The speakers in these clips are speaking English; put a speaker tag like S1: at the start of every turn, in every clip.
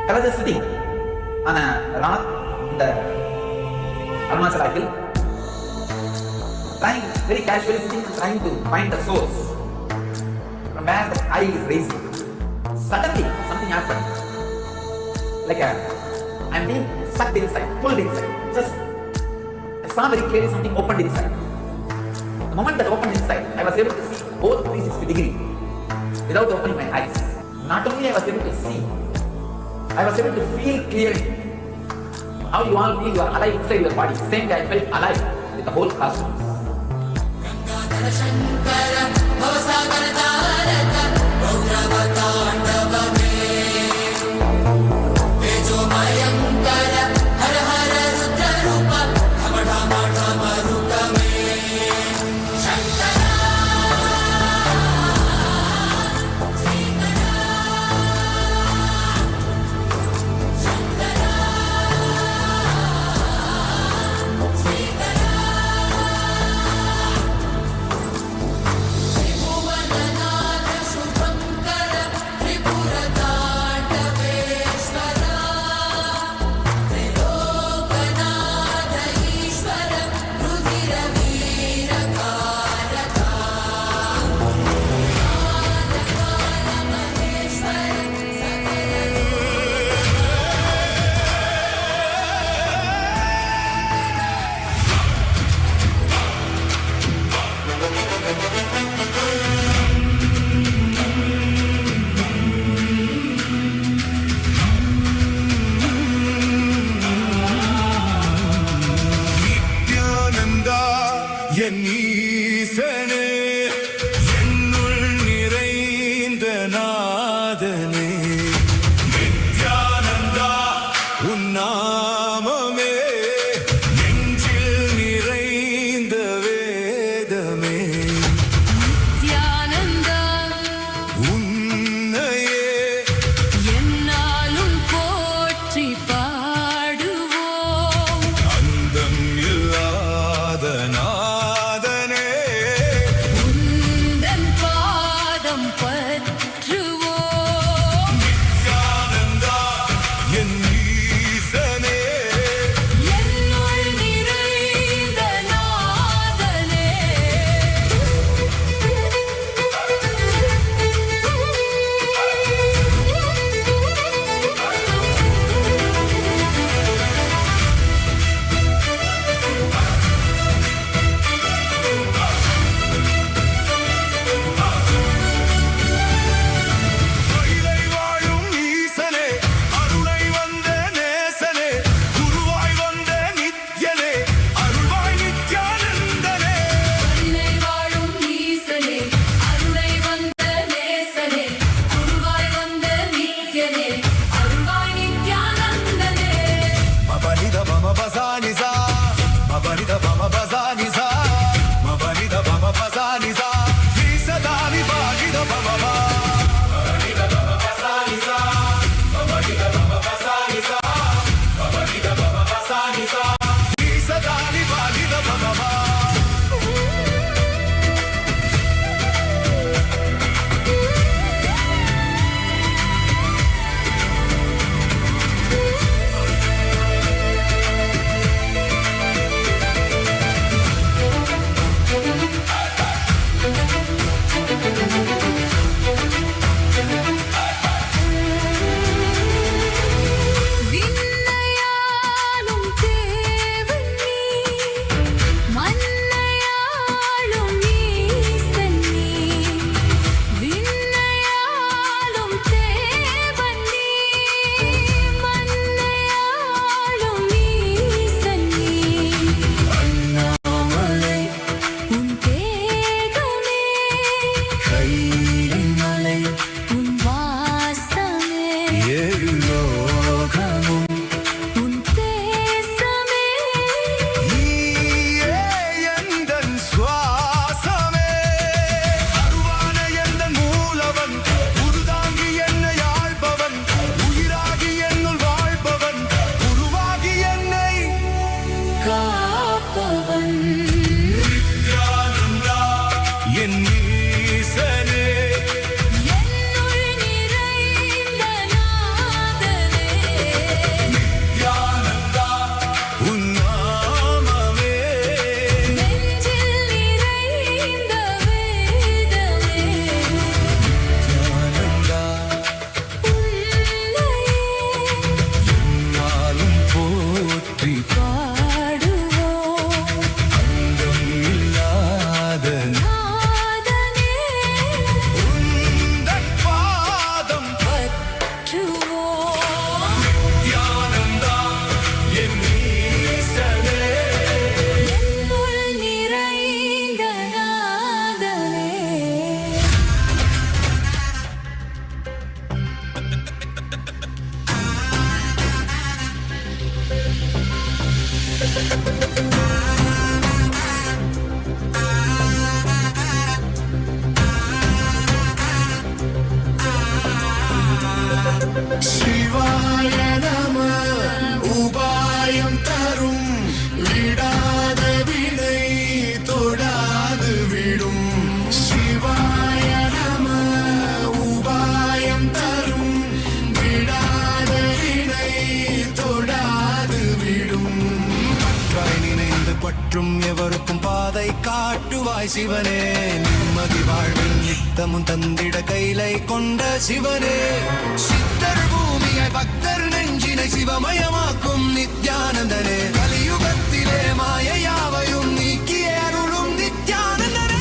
S1: I was just sitting on a rock in the Arunachala hill, trying, very casually sitting, trying to find the source from where the eye is raising. Suddenly, something happened. Like I'm being sucked inside, pulled inside. Just, I saw very clearly something opened inside. The moment that opened inside, I was able to see both 360 degrees without opening my eyes. Not only I was able to see, I was able to feel clearly. How you all feel you are alive inside your body. Same way I felt alive with the whole cosmos.
S2: என்னுள் நிறைந்த நாதனே மற்றும் எவருக்கும் பாதை காட்டுவாய் சிவனே. நிம்மதி வாழ்வில் நித்தமும் தந்திட கைலை கொண்ட சிவனே. சித்தர் பூமியை பக்தர் நெஞ்சினை சிவமயமாக்கும் நித்யானந்தனே. கலியுகத்திலே மாயையாவையும் நீக்கிய அருளும் நித்யானந்தனே.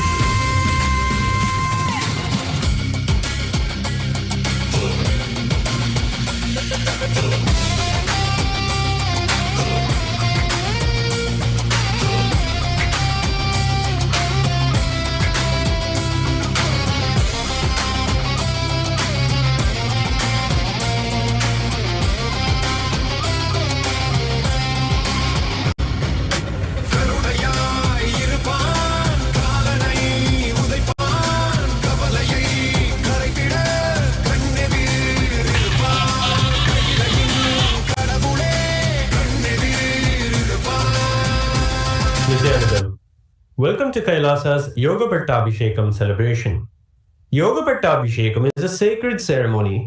S3: Welcome to Kailasa's Yoga Pattabhishekam celebration. Yoga Pattabhishekam is a sacred ceremony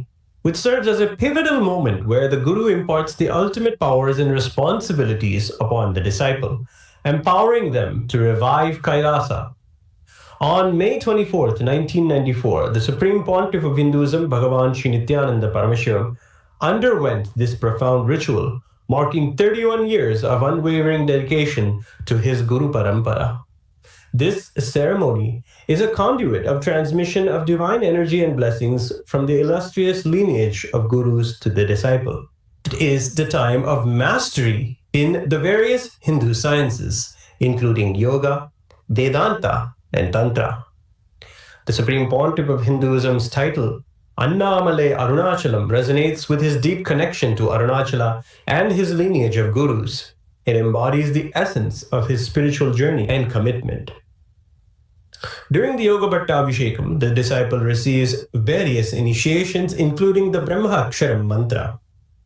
S3: which serves as a pivotal moment where the Guru imparts the ultimate powers and responsibilities upon the disciple, empowering them to revive Kailasa. On May 24th, 1994, the Supreme Pontiff of Hinduism, Bhagavan Sri Nithyananda Paramashivam, underwent this profound ritual, marking 31 years of unwavering dedication to his Guru Parampara. This ceremony is a conduit of transmission of divine energy and blessings from the illustrious lineage of Gurus to the disciple. It is the time of mastery in the various Hindu sciences, including Yoga, Vedanta, and Tantra. The Supreme Pontiff of Hinduism's title, Annamalai Arunachalam, resonates with his deep connection to Arunachala and his lineage of Gurus. It embodies the essence of his spiritual journey and commitment. During the Yoga Pattabhishekam, the disciple receives various initiations, including the Brahmaksharam mantra,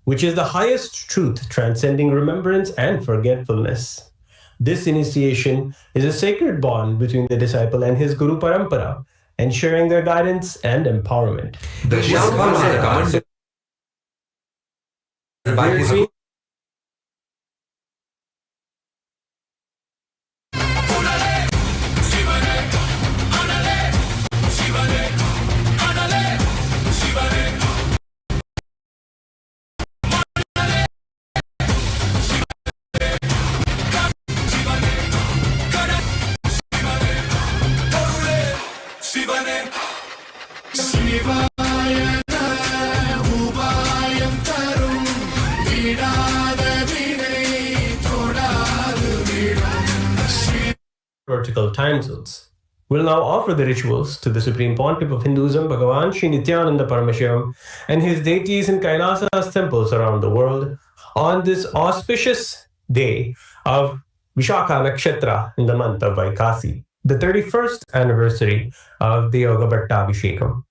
S3: which is the highest truth transcending remembrance and forgetfulness. This initiation is a sacred bond between the disciple and his Guru Parampara, ensuring their guidance and empowerment.
S1: The Shambhavs are commanded by his
S3: vertical time zones. We'll now offer the rituals to the Supreme Pontiff of Hinduism, Bhagavan Sri Nithyananda Paramashivam, and his deities in Kailasa's temples around the world on this auspicious day of Vishakha Nakshatra in the month of Vaikasi, the 31st anniversary of the Yoga Pattabhishekam.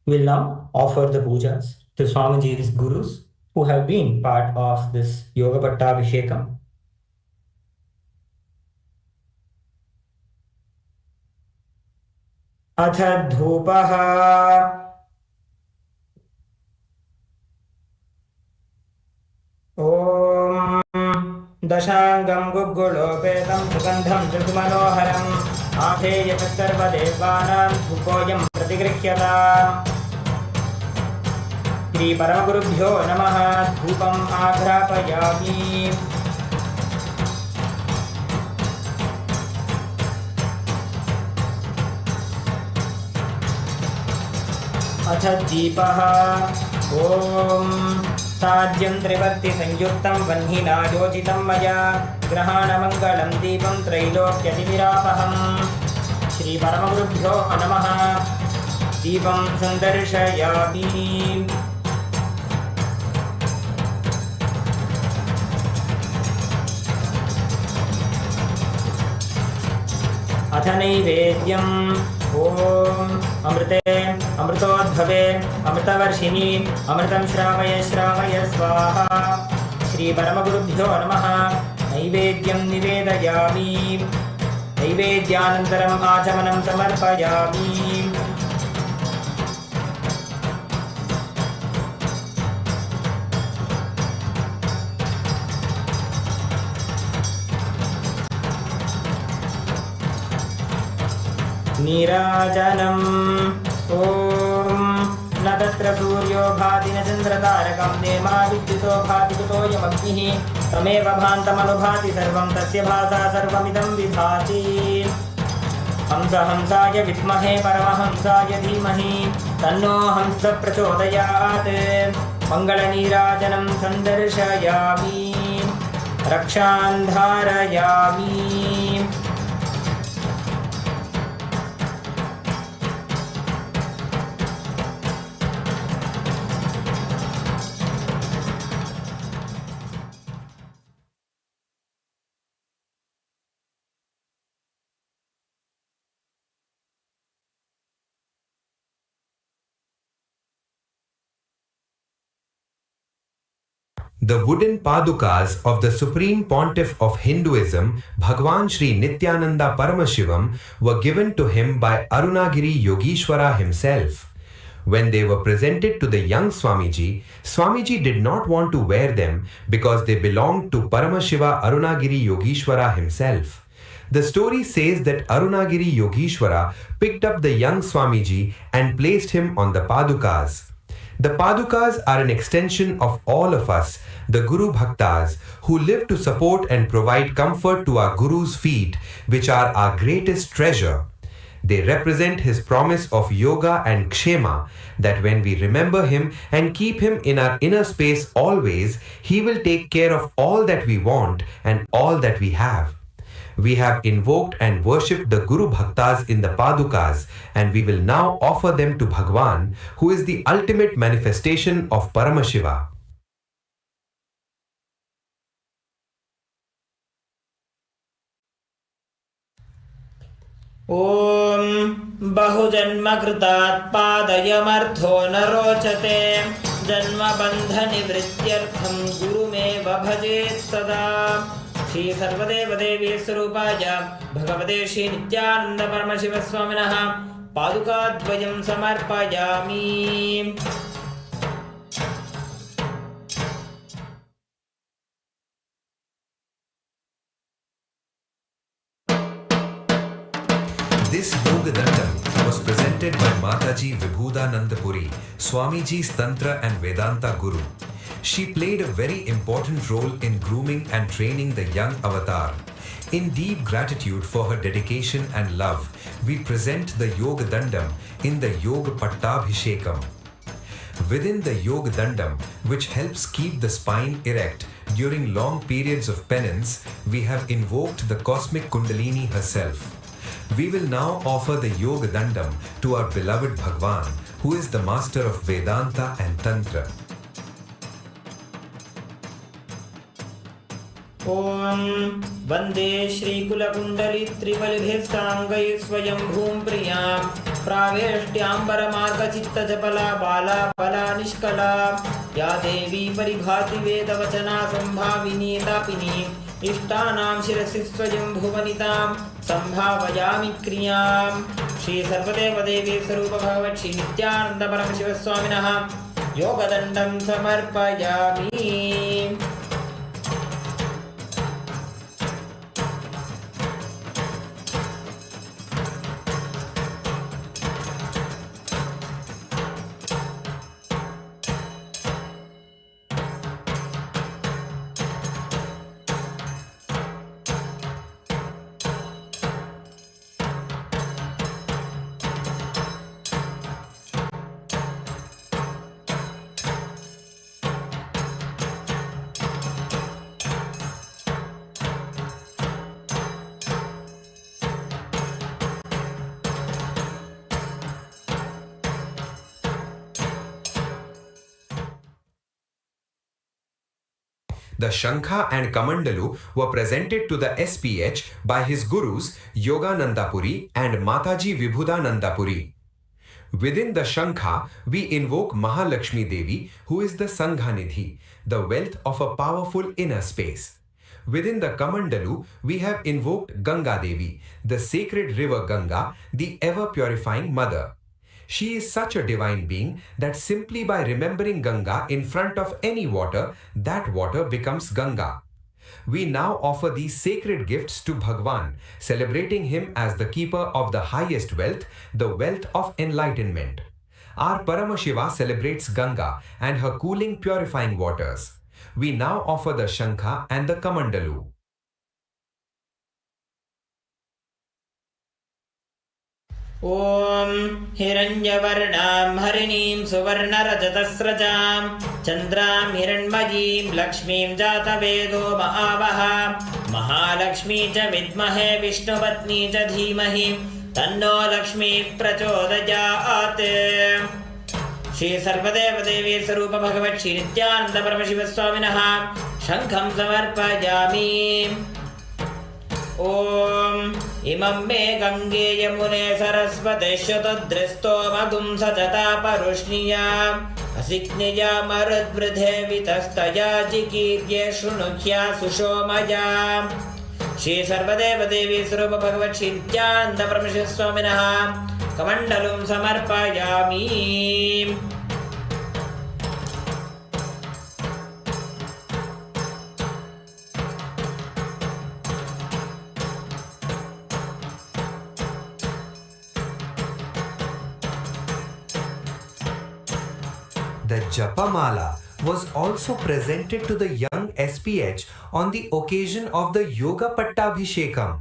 S4: We'll now offer the pujas to Swamiji's Gurus who have been part of this Yoga Pattabhishekam. Atha dhupaha Om Dashangam Gugulopetam Sugandham Jagmanoharam Abheyam Sarvadevanam Dhupoyam Pratigrihyata Shri Paramagurubhyo Namaha Dhupam Agrapayami Atha Deepaha Om Sadyam Trivarti Sanyuktam Vanhina Yojitam Maya Grahana Mangalam Deepam Trailokyatirapaham Shri Paramagurubhyo Namaha Deepam Sandarshayami अथ नैवेद्यम् ॐ अमृते अमृतोद्भवे अमृतवर्षिणि अमृतं श्रावय श्रावय स्वाहा। श्रीपरमगुरुभ्यो नमः। नैवेद्यं निवेदयामि। नैवेद्यानन्तरम् आचमनं समर्पयामि। नीराजनम् ॐ न तत्र सूर्यो भाति न चन्द्रतारकं नेमा विद्युतो भाति कुतोऽयमग्निः तमेव भान्तमनुभाति सर्वं तस्य भासा सर्वमिदं विभाति। हंस हंसाय विद्महे परमहंसाय धीमहि तन्नो हंस प्रचोदयात्। मङ्गलनीराजनं सन्दर्शयामि रक्षान् धारयामि।
S5: The wooden padukas of the Supreme Pontiff of Hinduism, Bhagavan Sri Nithyananda Paramashivam, were given to him by Arunagiri Yogeshwara himself. When they were presented to the young Swamiji, Swamiji did not want to wear them because they belonged to Paramashiva Arunagiri Yogeshwara himself. The story says that Arunagiri Yogeshwara picked up the young Swamiji and placed him on the padukas. The padukas are an extension of all of us, the Guru Bhaktas, who live to support and provide comfort to our Guru's feet, which are our greatest treasure. They represent his promise of yoga and kshema, that when we remember him and keep him in our inner space always, he will take care of all that we want and all that we have. We have invoked and worshipped the Guru Bhaktas in the Padukas, and we will now offer them to Bhagavan, who is the ultimate manifestation of Paramashiva.
S6: ॐ बहुजन्मकृतात् पादयमर्थो न रोचते जन्मबन्धनिवृत्त्यर्थं गुरुमेव भजेत् सदा। श्री सर्वदेवदेवी स्वरूपाय भगवते श्री नित्यानंद परमशिव स्वामिनः पादुकाद्वयं समर्पयामि।
S5: This Yogadandam was presented by Mataji Vibhudanandapuri, Swamiji's Tantra and Vedanta Guru. She played a very important role in grooming and training the young avatar. In deep gratitude for her dedication and love, we present the Yogadandam in the Yoga Pattabhishekam. Within the Yogadandam, which helps keep the spine erect during long periods of penance, we have invoked the cosmic Kundalini herself. We will now offer the Yogadandam to our beloved Bhagavan, who is the master of Vedanta and Tantra.
S6: ॐ वन्दे श्रीकुलकुण्डली त्रिबलिभिस्साङ्गैः स्वयं भूम्प्रियां प्रावेष्ट्याम्बरमार्गचित्तजपला बाला बला निष्कला या देवी परिभाति वेदवचना सम्भाविनी तापिनी इष्टानां शिरसि स्वयं भुवनितां सम्भावयामि क्रियां। श्री सर्वदेवदेवी स्वरूप भगवत् श्री नित्यानंद परमशिव स्वामिनः योगदण्डं समर्पयामि।
S5: The Shankha and Kamandalu were presented to the SPH by his gurus Yogananda Puri and Mataji Vibhudananda Puri. Within the Shankha, we invoke Mahalakshmi Devi, who is the Sanghanidhi, the wealth of a powerful inner space. Within the Kamandalu, we have invoked Ganga Devi, the sacred river Ganga, the ever-purifying mother. She is such a divine being that simply by remembering Ganga in front of any water, that water becomes Ganga. We now offer these sacred gifts to Bhagavan, celebrating him as the keeper of the highest wealth, the wealth of enlightenment. Our Paramashiva celebrates Ganga and her cooling, purifying waters. We now offer the Shankha and the Kamandalu.
S6: ॐ हिरण्यवर्णां हरिणीं सुवर्णरजतस्रजां चन्द्रां हिरण्मयीं लक्ष्मीं जातवेदो महावः महालक्ष्मी च विद्महे विष्णुपत्नी च धीमहि तन्नो लक्ष्मीः प्रचोदयात्। श्री सर्वदेवदेवी स्वरूप भगवत् श्री नित्यानंद परमशिव स्वामिनः शंखं समर्पयामि। ॐ इमं मे गंगे यमुने सरस्वते शतद्रस्तोमगुं सचता परुष्णिया असिक्निया मरुद्वृधे वितस्तया जिकीर्ये शृणुह्या सुषोमया। श्री सर्वदेवदेवी स्वरूप भगवत् श्री नित्यानंद परमशिव स्वामिनः कमण्डलुं समर्पयामि।
S5: The Japamala was also presented to the young SPH on the occasion of the Yoga Pattabhishekam.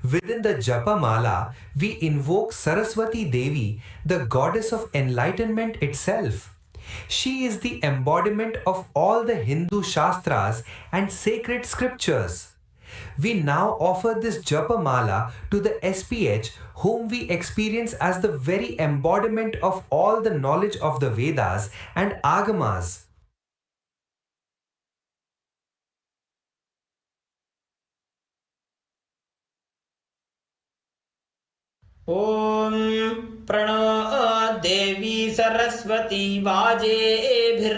S5: Within the Japamala, we invoke Saraswati Devi, the goddess of enlightenment itself. She is the embodiment of all the Hindu Shastras and sacred scriptures. We now offer this Japamala to the SPH, whom we experience as the very embodiment of all the knowledge of the Vedas and Agamas.
S6: ॐ प्रणो देवी सरस्वती वाजेभिर्वाजिनीवती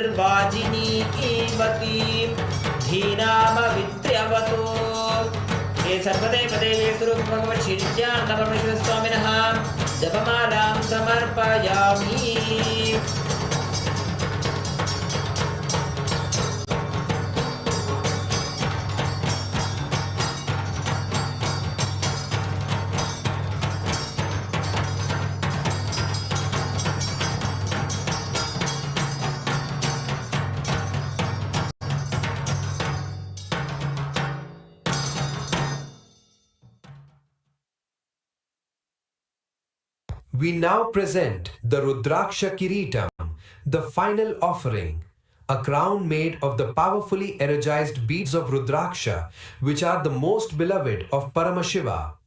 S6: धीनामवित्र्यवतो। श्री सर्वदेवदेवी स्वरूप भगवत् श्री नित्यानंद परमशिव स्वामिनः जपमालां समर्पयामि।
S5: We now present the Rudraksha Kiritam, the final offering, a crown made of the powerfully energized beads of Rudraksha, which are the most beloved of Paramashiva.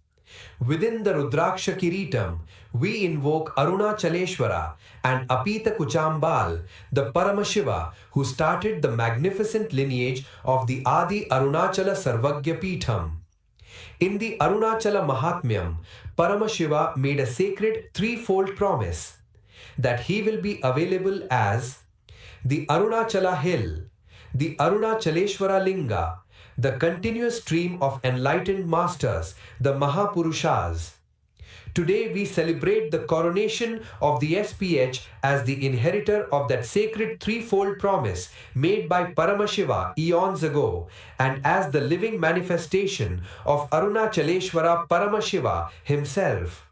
S5: Within the Rudraksha Kiritam, we invoke Arunachaleshwara and Apita Kuchambal, the Paramashiva who started the magnificent lineage of the Adi Arunachala Sarvagya Peetham. In the Arunachala Mahatmyam, Paramashiva made a sacred threefold promise that he will be available as the Arunachala Hill, the Arunachaleshwara Linga, the continuous stream of enlightened masters, the Mahapurushas. Today we celebrate the coronation of the SPH as the inheritor of that sacred threefold promise made by Paramashiva eons ago and as the living manifestation of Arunachaleshwara Paramashiva himself.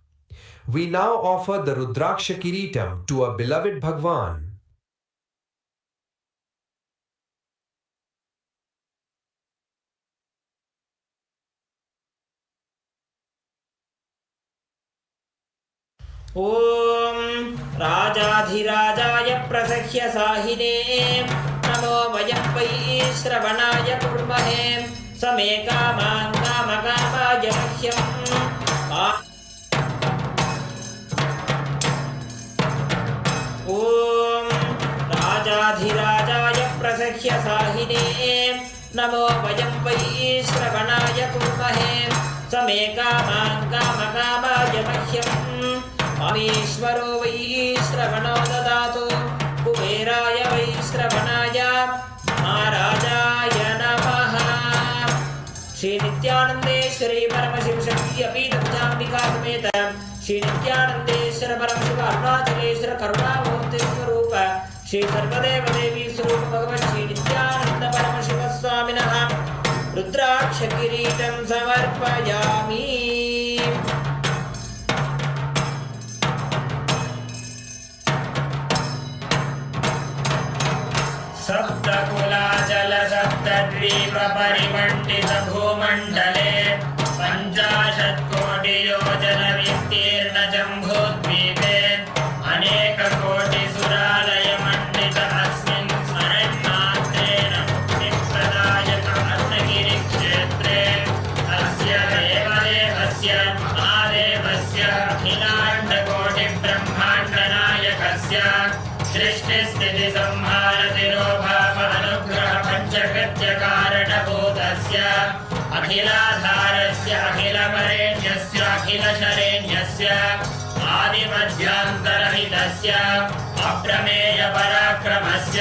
S5: We now offer the Rudraksha Kiritam to our beloved Bhagavan.
S6: ॐ राजाधिराजाय प्रसह्य साहिने नमो वयं वै श्रवणाय कुर्महे समे कामान् कामकामाय मह्यम् ॐ राजाधिराजाय प्रसह्य साहिने नमो वयं वै श्रवणाय कुर्महे समे कामान् कामकामाय मह्यम् अमीश्वरो वै श्रवणो ददातु कुबेराय वै श्रवणाय महाराजाय नमः। श्री नित्यानंदेश्वरी परमशिव शक्ति अपीतमजाम्बिका समेत श्री नित्यानंदेश्वर परमशिव अरुणाचलेश्वर करुणामूर्ति स्वरूप श्री सर्वदेव देवी स्वरूप भगवन् श्री नित्यानंद परमशिव स्वामिनः रुद्राक्ष किरीटं समर्पयामि। सप्तकुलाचल सप्तद्वीप परिमण्डित भूमण्डले 50 कोटि योजन विस्तीर्ण जम्बूद्वीपे अनेक कोटि सुरालय मण्डित अस्मिन् स्मरणात्रेण मुक्तिप्रदायक अरुणगिरि क्षेत्रे अस्य देवदेवस्य महादेवस्य अखिलाण्ड कोटि ब्रह्माण्ड नायकस्य सृष्टिस्थिति संहार तिरोभाव अनुग्रह पंचकृत्य कारणभूतस्य अखिलाधारस्य अखिलवरेण्यस्य अखिलशरेण्यस्य आदिमध्यान्तरहितस्य अप्रमेय पराक्रमस्य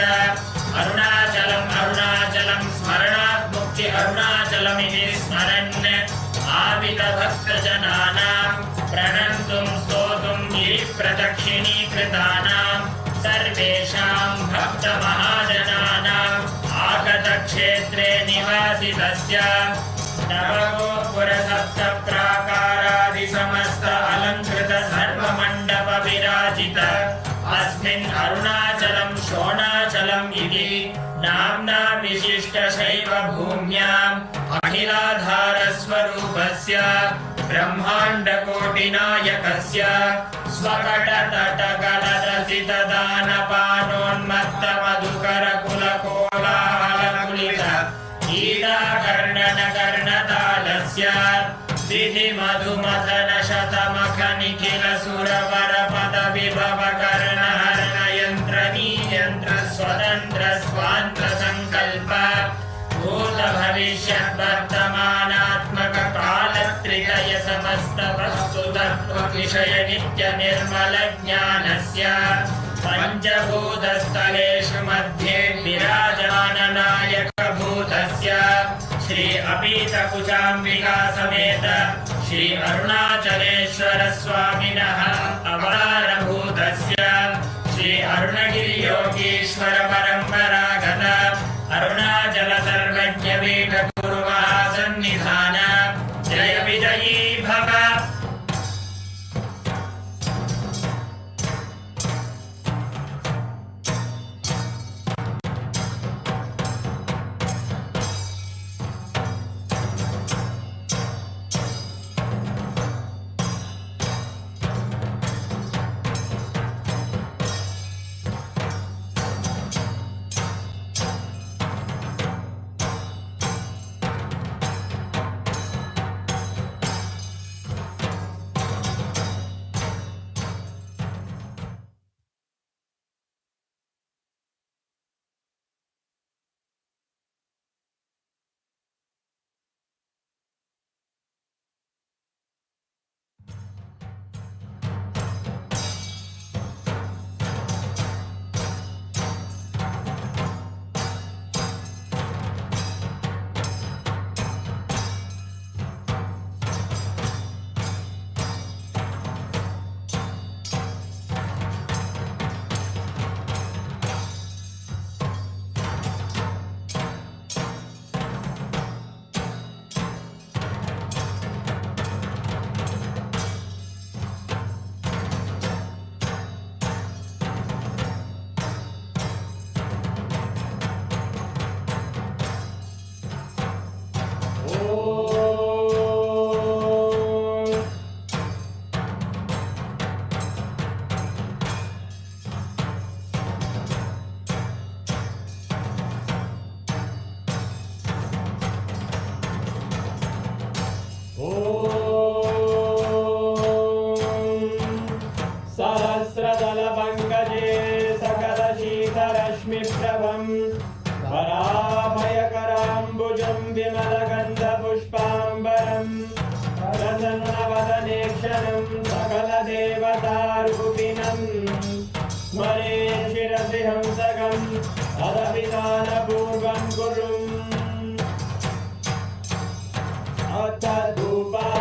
S6: अरुणाचलम् अरुणाचलं स्मरणात् मुक्ति अरुणाचलमिति स्मरन् आवितभक्तजनानां प्रणन्तुं स्तोतुं गिरिप्रदक्षिणीकृतानां सर्वेषां भक्तमहाजनानाम् आगतक्षेत्रे निवासितस्य नवगोपुरसप्तप्राकारादि समस्त अलङ्कृत सर्वमण्डप विराजित अस्मिन् अरुणाचलं शोणाचलम् इति नाम्ना विशिष्टशैव भूम्याम् अखिलाधारस्वरूपस्य ब्रह्माण्डकोटिनायकस्य स्वकटतटगलरचितदानपानोन्मत्तमधुकरकुलकोलाहलकुलित कीटाकर्णनकर्णतालस्य विधिमधुमथनशतमखनिखिलसुरवरपदविभवकर्णहरणयन्त्रनीयन्त्र स्वतन्त्र स्वान्त्रसङ्कल्प भूतभविष्यद्वर्तमानात्मक कालत्रितय समस्त वस्तुतत्त्वविषय नित्य निर्मल ज्ञानस्य पञ्चभूतस्थलेषु मध्ये विराजमान नायक भूतस्य श्री अपीतकुचाम्बिका समेत श्री अरुणाचलेश्वर स्वामिनः अवतारभूतस्य श्री अरुणगिरि योगीश्वर परम्परागत अरुणाचल सर्वज्ञ पीठ गुरु महासन्निधान जय विजयी भव। स्मरे शिरसि हंसकम् अदभिधानपूर्वं कुरुम् अथ धूपः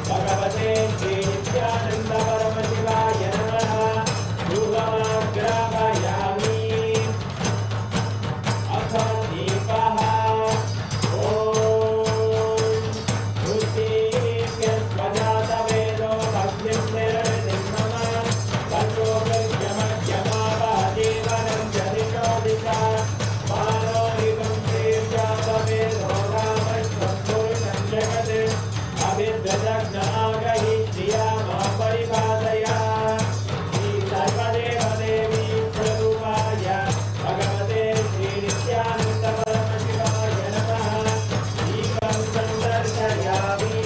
S6: भगवते श्री नित्यानंद परमशिवाय नमः। धूपमाग्रापयामि अथ दीपः स्वजातवेदो भक्तिं निरवधिं मम तत्त्वज्ञमज्ञमावहदेवनं जनिषोदिता मानोरिवं श्रीजातवेदो रामश्वं पुरुषं जगत् अभिद्रजज्ञागहि श्रिया मा परिपादया श्री सर्वदेवदेवी स्वरूपाय भगवते श्री नित्यानन्द परमशिवाय नमः। दीपं सन्दर्शयामि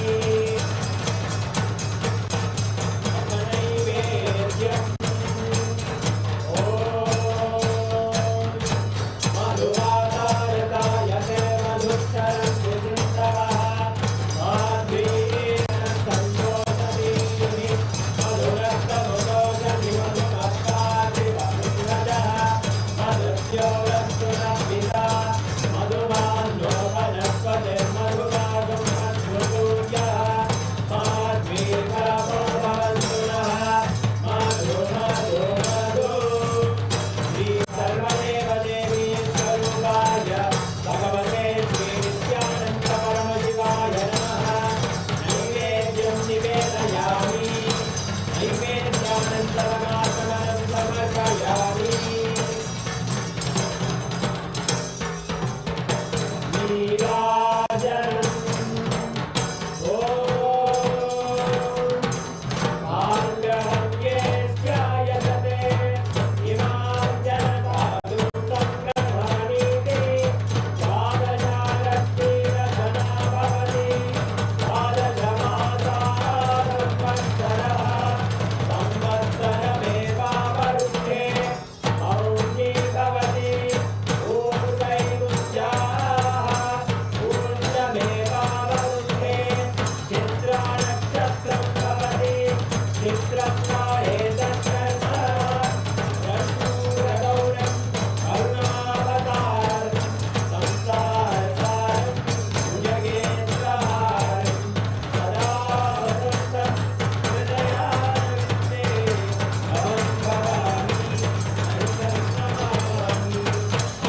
S6: नैवेद्यम् ॐ मधुवातारताय ते मधुक्षरं विसृष्टवः माध्वीरेण सन्तोषदीनि मधुरक्तमुदोषधि मधुमत्ताति मधुव्रजः मधुर्यो वस्तुनः मधुमान्यो वनस्पतिर्मधुभागं मधुपूज्यः माध्वीर्भवो भवन्तु नः मधु मधु मधु श्री सर्वदेवदेवी स्वरूपाय भगवते श्री नित्यानन्द परमशिवाय नमः। नैवेद्यं निवेदयामि नैवेद्यानन्तरमागमनं समर्पयामि नीराजनम् ॐ मार्गहव्येऽस्यायतते इमां जनतादुं संप्रभानीति द्वादशालक्ष्मीरचना भवति द्वादशमासाः संवत्सरमेवावरुध्ये मौनी भवति ऊर्ध्वैमुज्जाः ऊर्ध्वमेवावरुध्ये चित्रानक्षत्रं भवति चित्रप्राये तत्कर्म रघुरगौरं करुणावतारं संसारसारं भुजगेन्द्रहारं सदा वसन्तं हृदयारविन्दे अहं भवामि हरितं नमामि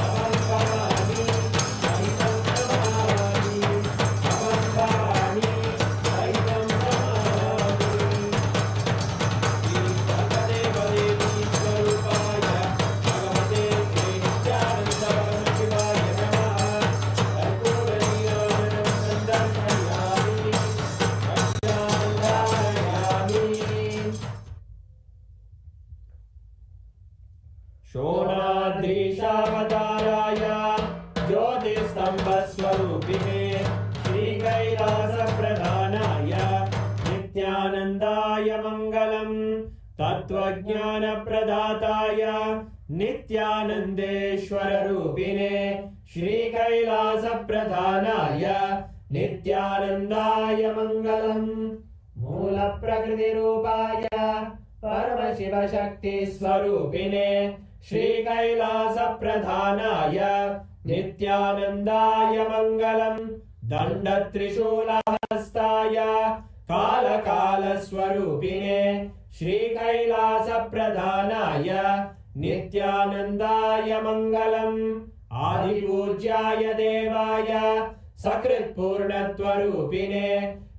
S6: अहं भवामि हरितं नमामि अहं भवामि हरितं नमामि श्री सर्वदेवदेवी स्वरूपाय भगवते श्री नित्यानन्द परमशिवाय नमः। कर्पूरनीराजनं सन्दर्शयामि भक्त्यानुधारयामि शोणाद्रीशावताराय ज्योतिस्तम्भस्वरूपिणे श्रीकैलासप्रधानाय नित्यानन्दाय मङ्गलम् तत्त्वज्ञानप्रदाताय नित्यानन्देश्वररूपिणे श्रीकैलासप्रधानाय नित्यानन्दाय मङ्गलम् मूलप्रकृतिरूपाय परमशिवशक्तिस्वरूपिणे श्रीकैलासप्रधानाय नित्यानन्दाय मङ्गलम् दण्डत्रिशूलहस्ताय कालकालस्वरूपिणे श्रीकैलासप्रधानाय नित्यानन्दाय मङ्गलम् आदिपूज्याय देवाय सकृत्पूर्णत्वरूपिणे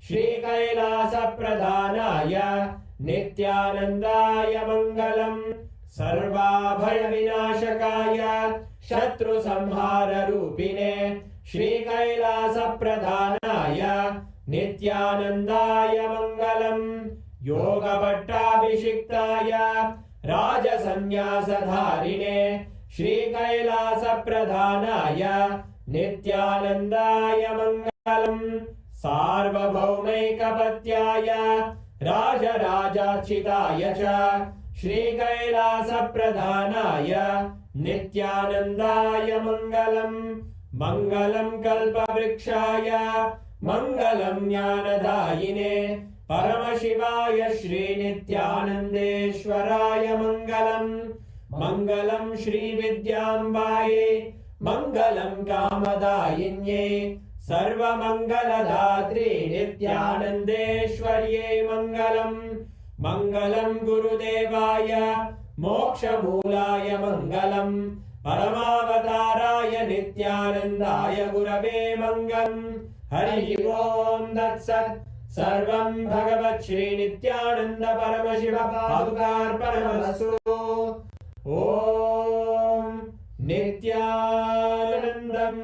S6: श्रीकैलासप्रधानाय नित्यानन्दाय मङ्गलम् सर्वाभयविनाशकाय शत्रुसंहाररूपिणे श्रीकैलासप्रधानाय नित्यानन्दाय मङ्गलम् योगपट्टाभिषिक्ताय राजसन्न्यासधारिणे श्रीकैलासप्रधानाय नित्यानन्दाय मङ्गलम् सार्वभौमैकपत्याय राजराजार्चिताय च श्रीकैलासप्रधानाय नित्यानन्दाय मङ्गलम् मङ्गलं कल्पवृक्षाय मङ्गलं ज्ञानदायिने परमशिवाय श्रीनित्यानन्देश्वराय मङ्गलम् मङ्गलं श्रीविद्याम्बायै मङ्गलं कामदायिन्यै सर्वमङ्गलदात्रे नित्यानन्देश्वर्यै मङ्गलम् मङ्गलं गुरुदेवाय मोक्षमूलाय मङ्गलम् परमावताराय नित्यानन्दाय गुरवे मङ्गलम् हरिः ओम् तत्सत् सर्वं भगवत् श्री नित्यानन्द परमशिव पादुकार्पणमस्तु ॐ नित्यानन्दम्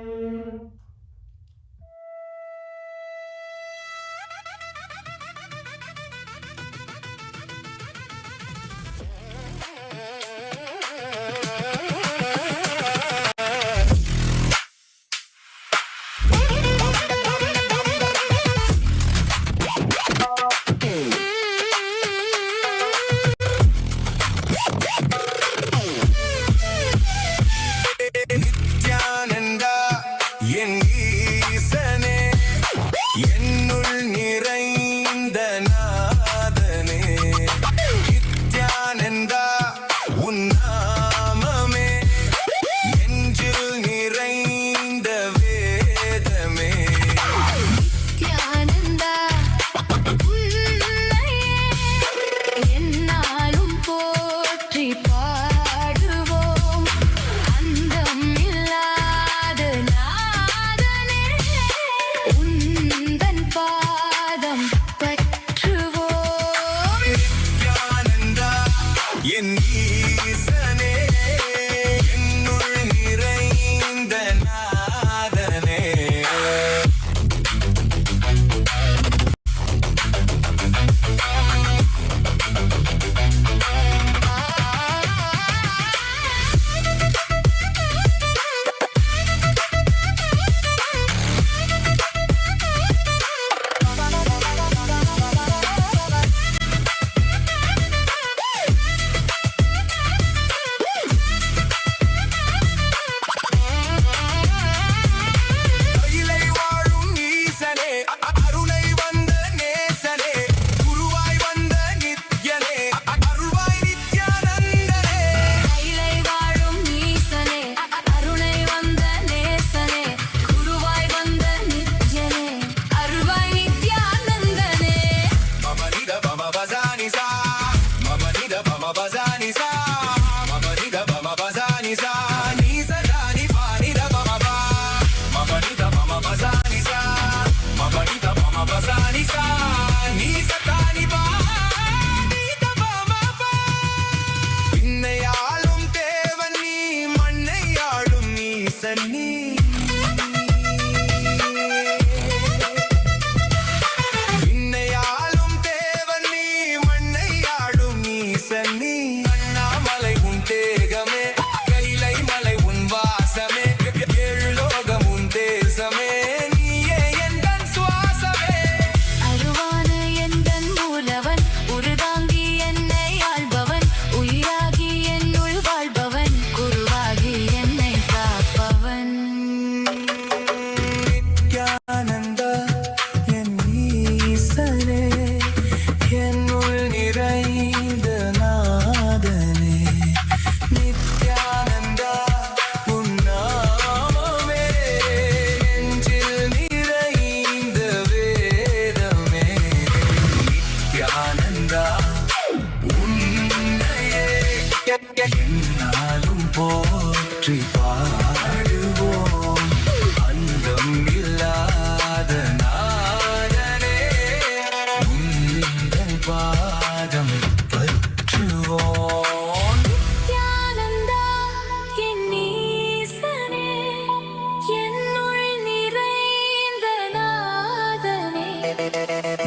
S7: பாதம்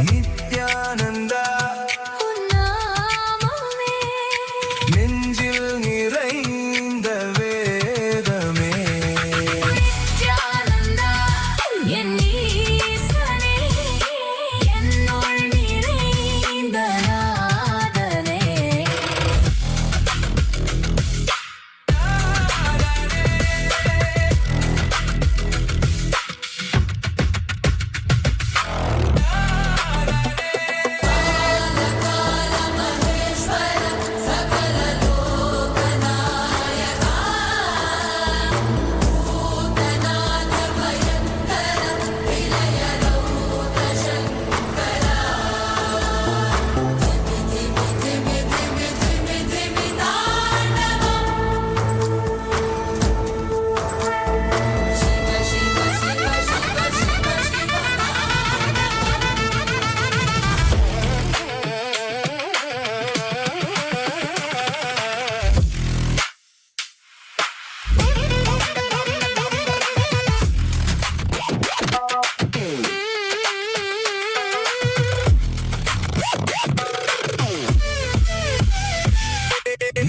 S2: நித்யானந்தா
S7: உன்னாமமே
S2: நெஞ்சில் நிறைந்த வேதமே
S7: நித்யானந்தா என் ஈசனே என்னுள் நிறைந்த நாதனே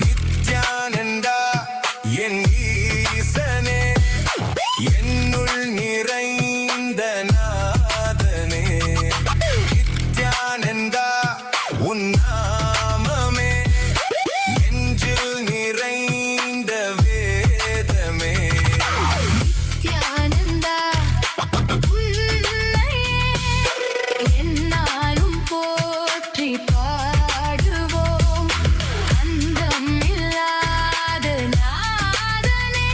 S2: நித்யானந்தா என் ஈசனே என்னுள் நிறைந்த நாதனே நித்யானந்தா உன் நாமமே நெஞ்சில் நிறைந்த வேதமே
S7: நித்யானந்தா உன்னையே என்னாலும் போற்றி பாடுவோம் அந்தம் இல்லாத நாதனே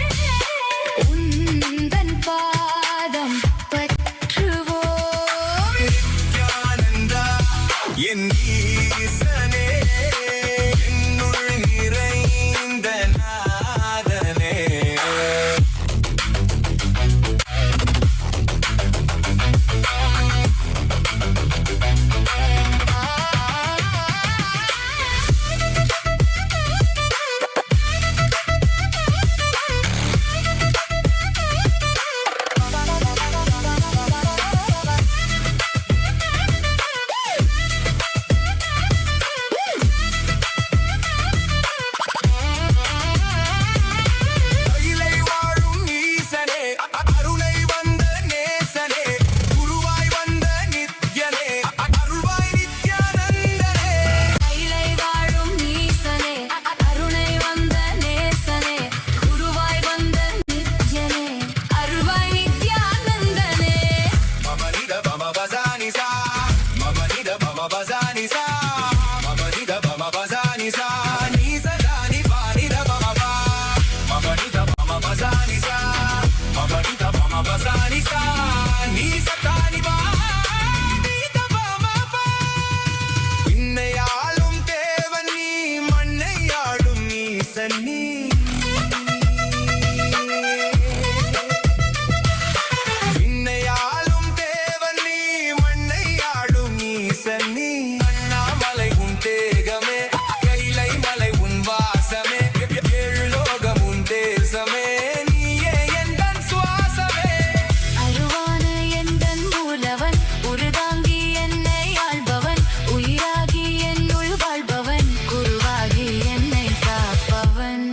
S7: உந்தன் பாதம் பற்றுவோம்
S2: நித்யானந்தா என் ஈசனே என்னுள் நிறைந்த நாதனே கைலை வாழும் ஈசனே அருளை வந்த நேசனே குருவாய் வந்த நித்யனே அருள்வாய் நித்யானந்தனே
S7: கைலை வாழும் ஈசனே அருணை வந்த நேசனே குருவாய் வந்த நித்யனே அருள்வாய் நித்யானந்தனே
S2: மமனித பம பசானி சா மமனித பம பசானி சா மமனித பம பசானி சா நீ சதானி பானித பம பா மமனித பம பசானி சா மமனித பம பசானி சா நீ சதானி பானித பம பா விண்ணையாளும் தேவன் நீ மண்ணையாளும் ஈசன் நீ விண்ணையாளும் தேவன் நீ மண்ணையாளும் ஈசன் நீ அண்ணாமலை உன் தேகமே கைலை மலை உன் வாசமே ஏழு லோகம் உன் தேசமே நீயே எந்தன் சுவாசமே
S7: அருவான எந்தன் மூலவன் உருதாங்கி என்னை ஆள்பவன் உயிராகி என்னுள் வாழ்பவன் குருவாகி என்னை காப்பவன்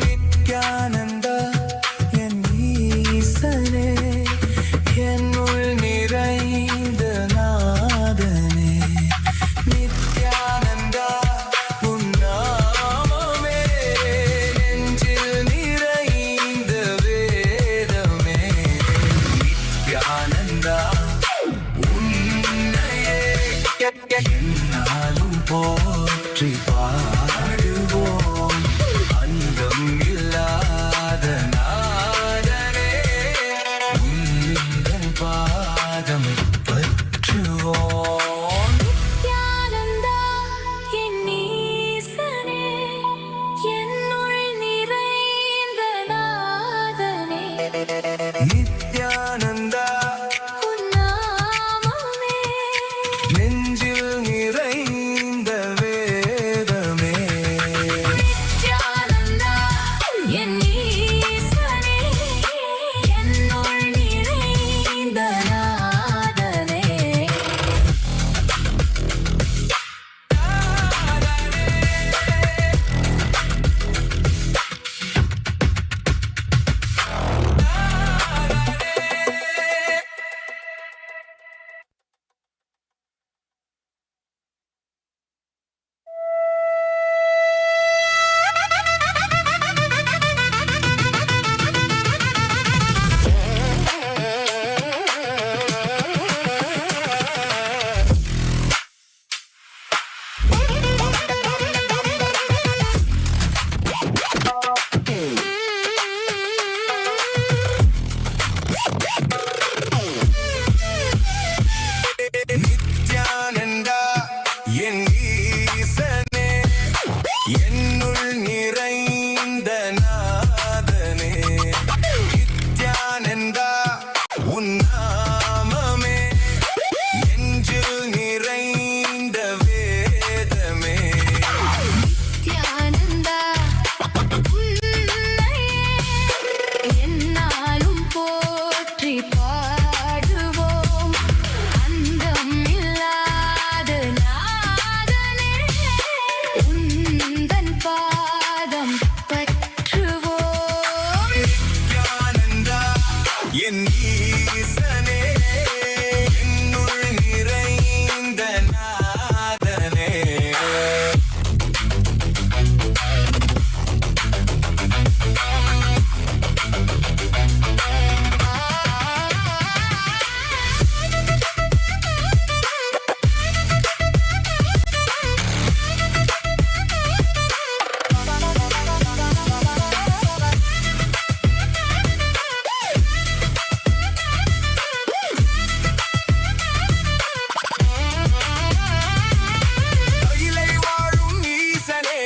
S2: நித்யானந்தா என் ஈசனே என்னுள் நிறைந்த நாதனே நித்யானந்தா உன் நாமமே நெஞ்சில் நிறைந்த வேதமே நித்யானந்தா உன்னையே என்னாலும் போற்றி பாடுவோம் அந்தம் இல்லாத நாதனே உந்தன் பாதம் பற்றுவோம்
S7: நித்யானந்தா என் ஈசனே என்னுள் நிறைந்த நாதனே
S2: நித்யானந்தா
S7: உன் நாமமே
S2: நெஞ்சில் நிறைந்த வேதமே
S7: நித்யானந்தா என் ஈசனே என்னுள் நிறைந்த நாதனே
S2: நித்யானந்தா என் ஈசனே என்னுள் நிறைந்த நாதனே நித்யானந்தா உன் நாமமே நெஞ்சில் நிறைந்த வேதமே
S7: நித்யானந்தா உன்னையே எந்நாளும் போற்றி பாடுவோம் அந்தம் இல்லாத நாதனே உந்தன் பாதம் பற்றுவோம்
S2: நித்யானந்தா என் ஈசனே என்னுள் நிறைந்த நாதனே அகிலை வாழும் ஈசனே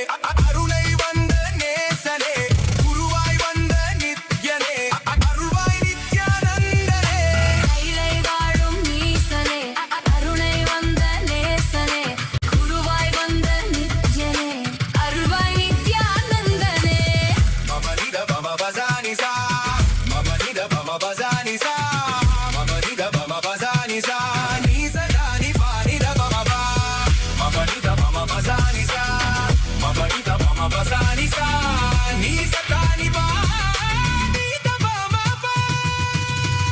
S2: அருளை வந்த நேசனே குருவாய் வந்த நித்யனே அருள்வாய் நித்யானந்தனே
S7: கைலை வாழும் ஈசனே அருளை வந்த நேசனே குருவாய் வந்த நித்யனே அருள்வாய் நித்யானந்தனே
S2: மமனித பம பசானி சா மமனித பம பசானி சா மமனித பம பசானி சா நீ சதானி பானித பம பா மமனித பம பசானி சா மமனித பம பசானி சா நீ சதானி பானித பம பா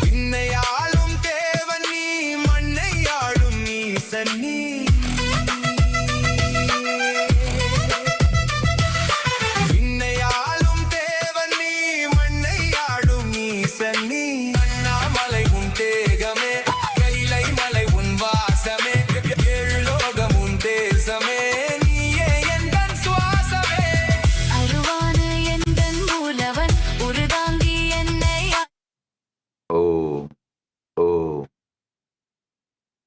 S2: விண்ணை ஆளும் தேவன் நீ மண்ணை ஆளும் ஈசன் நீ விண்ணை ஆளும் தேவன் நீ மண்ணை ஆளும் ஈசன் நீ அண்ணாமலை உன் தேகமே கைலை மலை உன் வாசமே ஏழு லோகம் உன் தேசமே நீயே எந்தன் சுவாசமே
S7: அருவான எந்தன் மூலவன் உருதாங்கி என்னை
S1: Om, Om,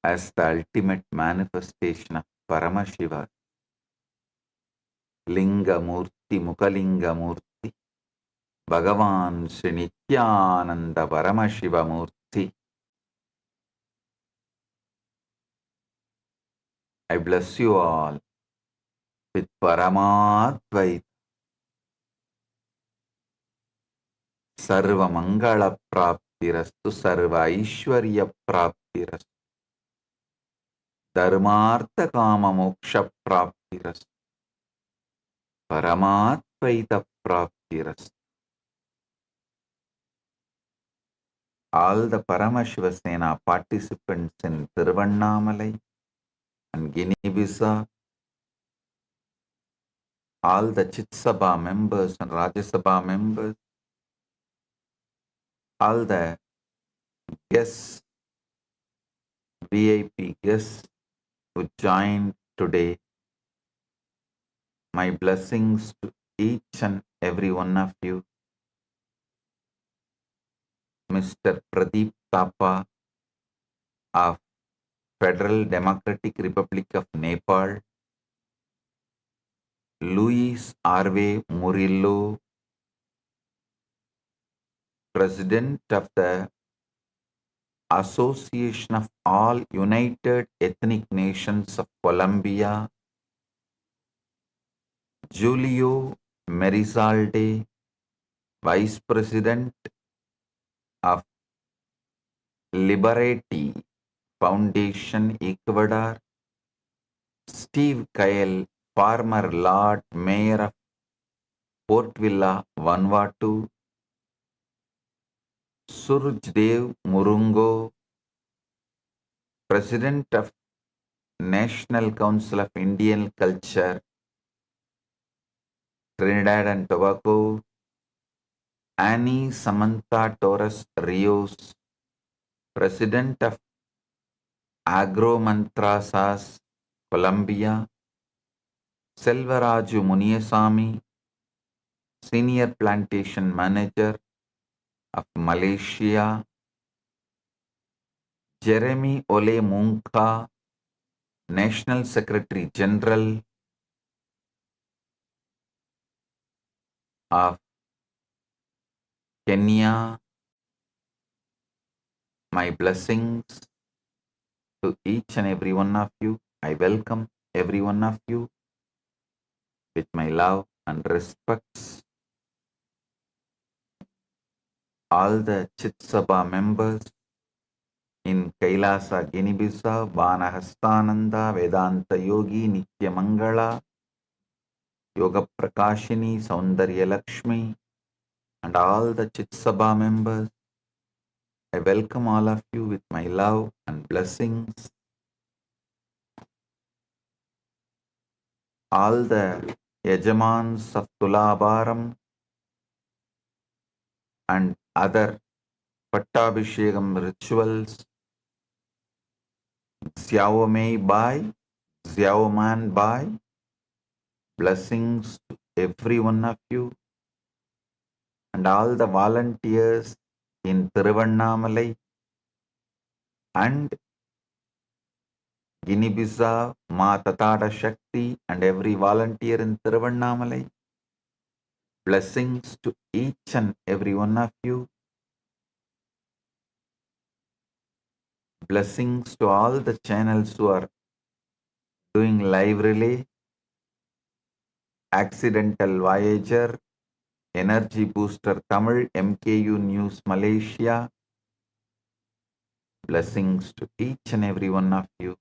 S1: as the ultimate manifestation of Paramashiva, Linga Murti, Mukalinga Murti, Bhagavan Sri Nithyananda Paramashiva Murti, I bless you all with Paramadvaita. Sarva Mangala Praptirastu, Sarva Aishwarya Praptirastu, Dharmartha Kama Moksha Praptirastu, Paramadvaita Praptirastu. All the Paramashiva Sena participants in Tiruvannamalai and Guinea-Bissau, all the Chit Sabha members and Rajya Sabha members, all the guests, VIP guests who joined today, my blessings to each and every one of you. Mr. Pradeep Thapa of Federal Democratic Republic of Nepal, Luis R.V. Murillo, President of the Association of All United Ethnic Nations of Colombia, Julio Merizalde, Vice President of Liberty Foundation, Ecuador, Steve Kyle, former Lord Mayor of Port Villa, Vanuatu, Surjdev Murungo, President of National Council of Indian Culture, Trinidad and Tobago, Annie Samantha Torres Rios, President of Agro Mantrasas, Colombia, Selvaraju Muniyasamy, Senior Plantation Manager of Malaysia, Jeremy Ole Munka, National Secretary General of Kenya. My blessings to each and every one of you. I welcome every one of you with my love and respects. All the Chit Sabha members in Kailasa, Guinea-Bissau, Vanahastananda, Vedanta Yogi, Nitya Mangala, Yoga Prakashini, Saundarya Lakshmi, and all the Chit Sabha members. I welcome all of you with my love and blessings. All the Yajamans of Tulabharam and other Pattabhishekam rituals, Xiaomei Bai, Xiaoman Bai, blessings to every one of you and all the volunteers in Tiruvannamalai and Guinea-Bissau, Ma Tatada Shakti and every volunteer in Tiruvannamalai. Blessings to each and every one of you. Blessings to all the channels who are doing live relay, Accidental Voyager, Energy Booster Tamil, MKU News Malaysia. Blessings to each and every one of you.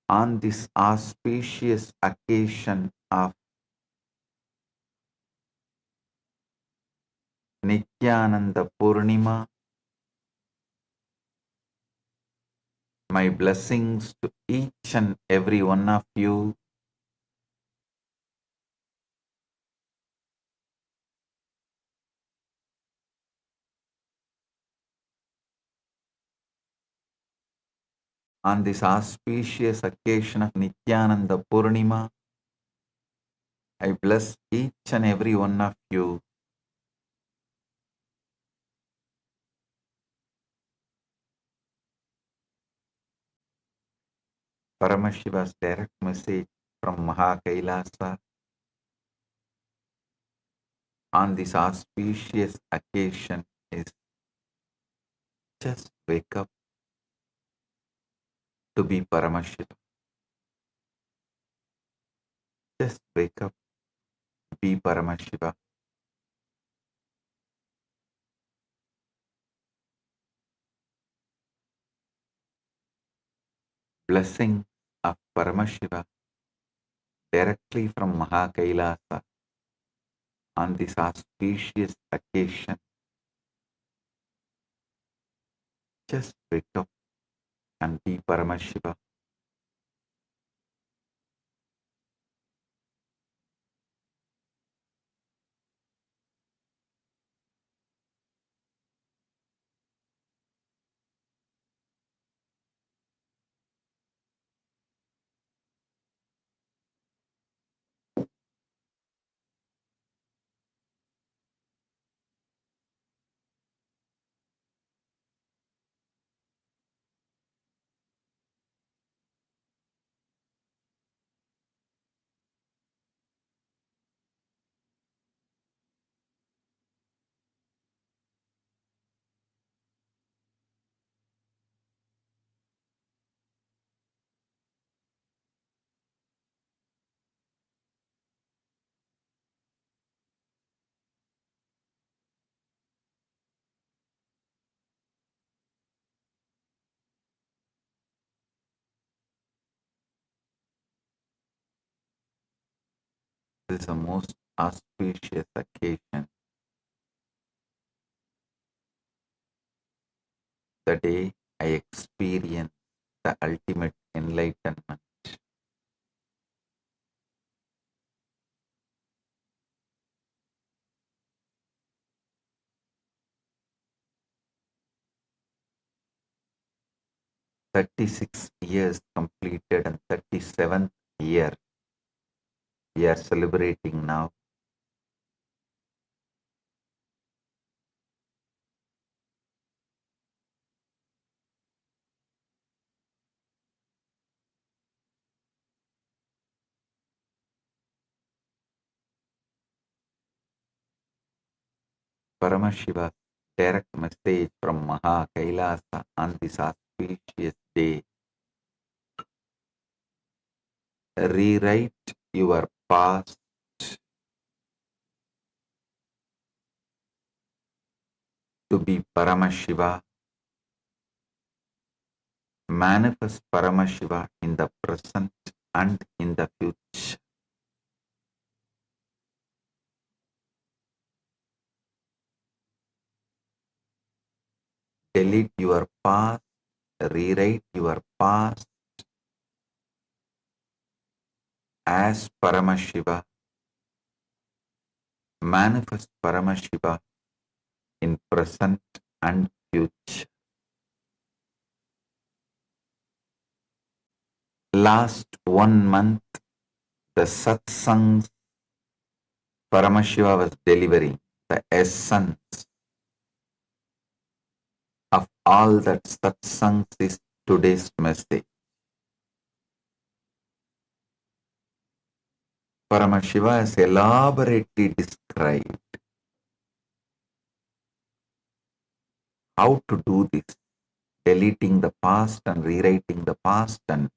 S1: On this auspicious occasion of Nithyananda Purnima, my blessings to each and every one of you. On this auspicious occasion of Nithyananda Purnima, I bless each and every one of you. Paramashiva's direct message from Kailasa on this auspicious occasion is just wake up to be Paramashiva. Just wake up, be Paramashiva. Blessing of Paramashiva directly from Kailasa on this auspicious occasion. Just wake up and be Paramashiva. This is a most auspicious occasion. The day I experience the ultimate enlightenment. "36 years completed and 37th year we are celebrating now. Paramashiva's direct message from Maha Kailasa on this auspicious day. Rewrite your past to be Paramashiva. Manifest Paramashiva in the present and in the future. Delete your past, rewrite your past as Paramashiva. Manifest Paramashiva in present and future. Last 1 month, the satsangs Paramashiva was delivering the essence of all that satsangs is today's message. Paramashiva has elaborately described how to do this, deleting the past and rewriting the past and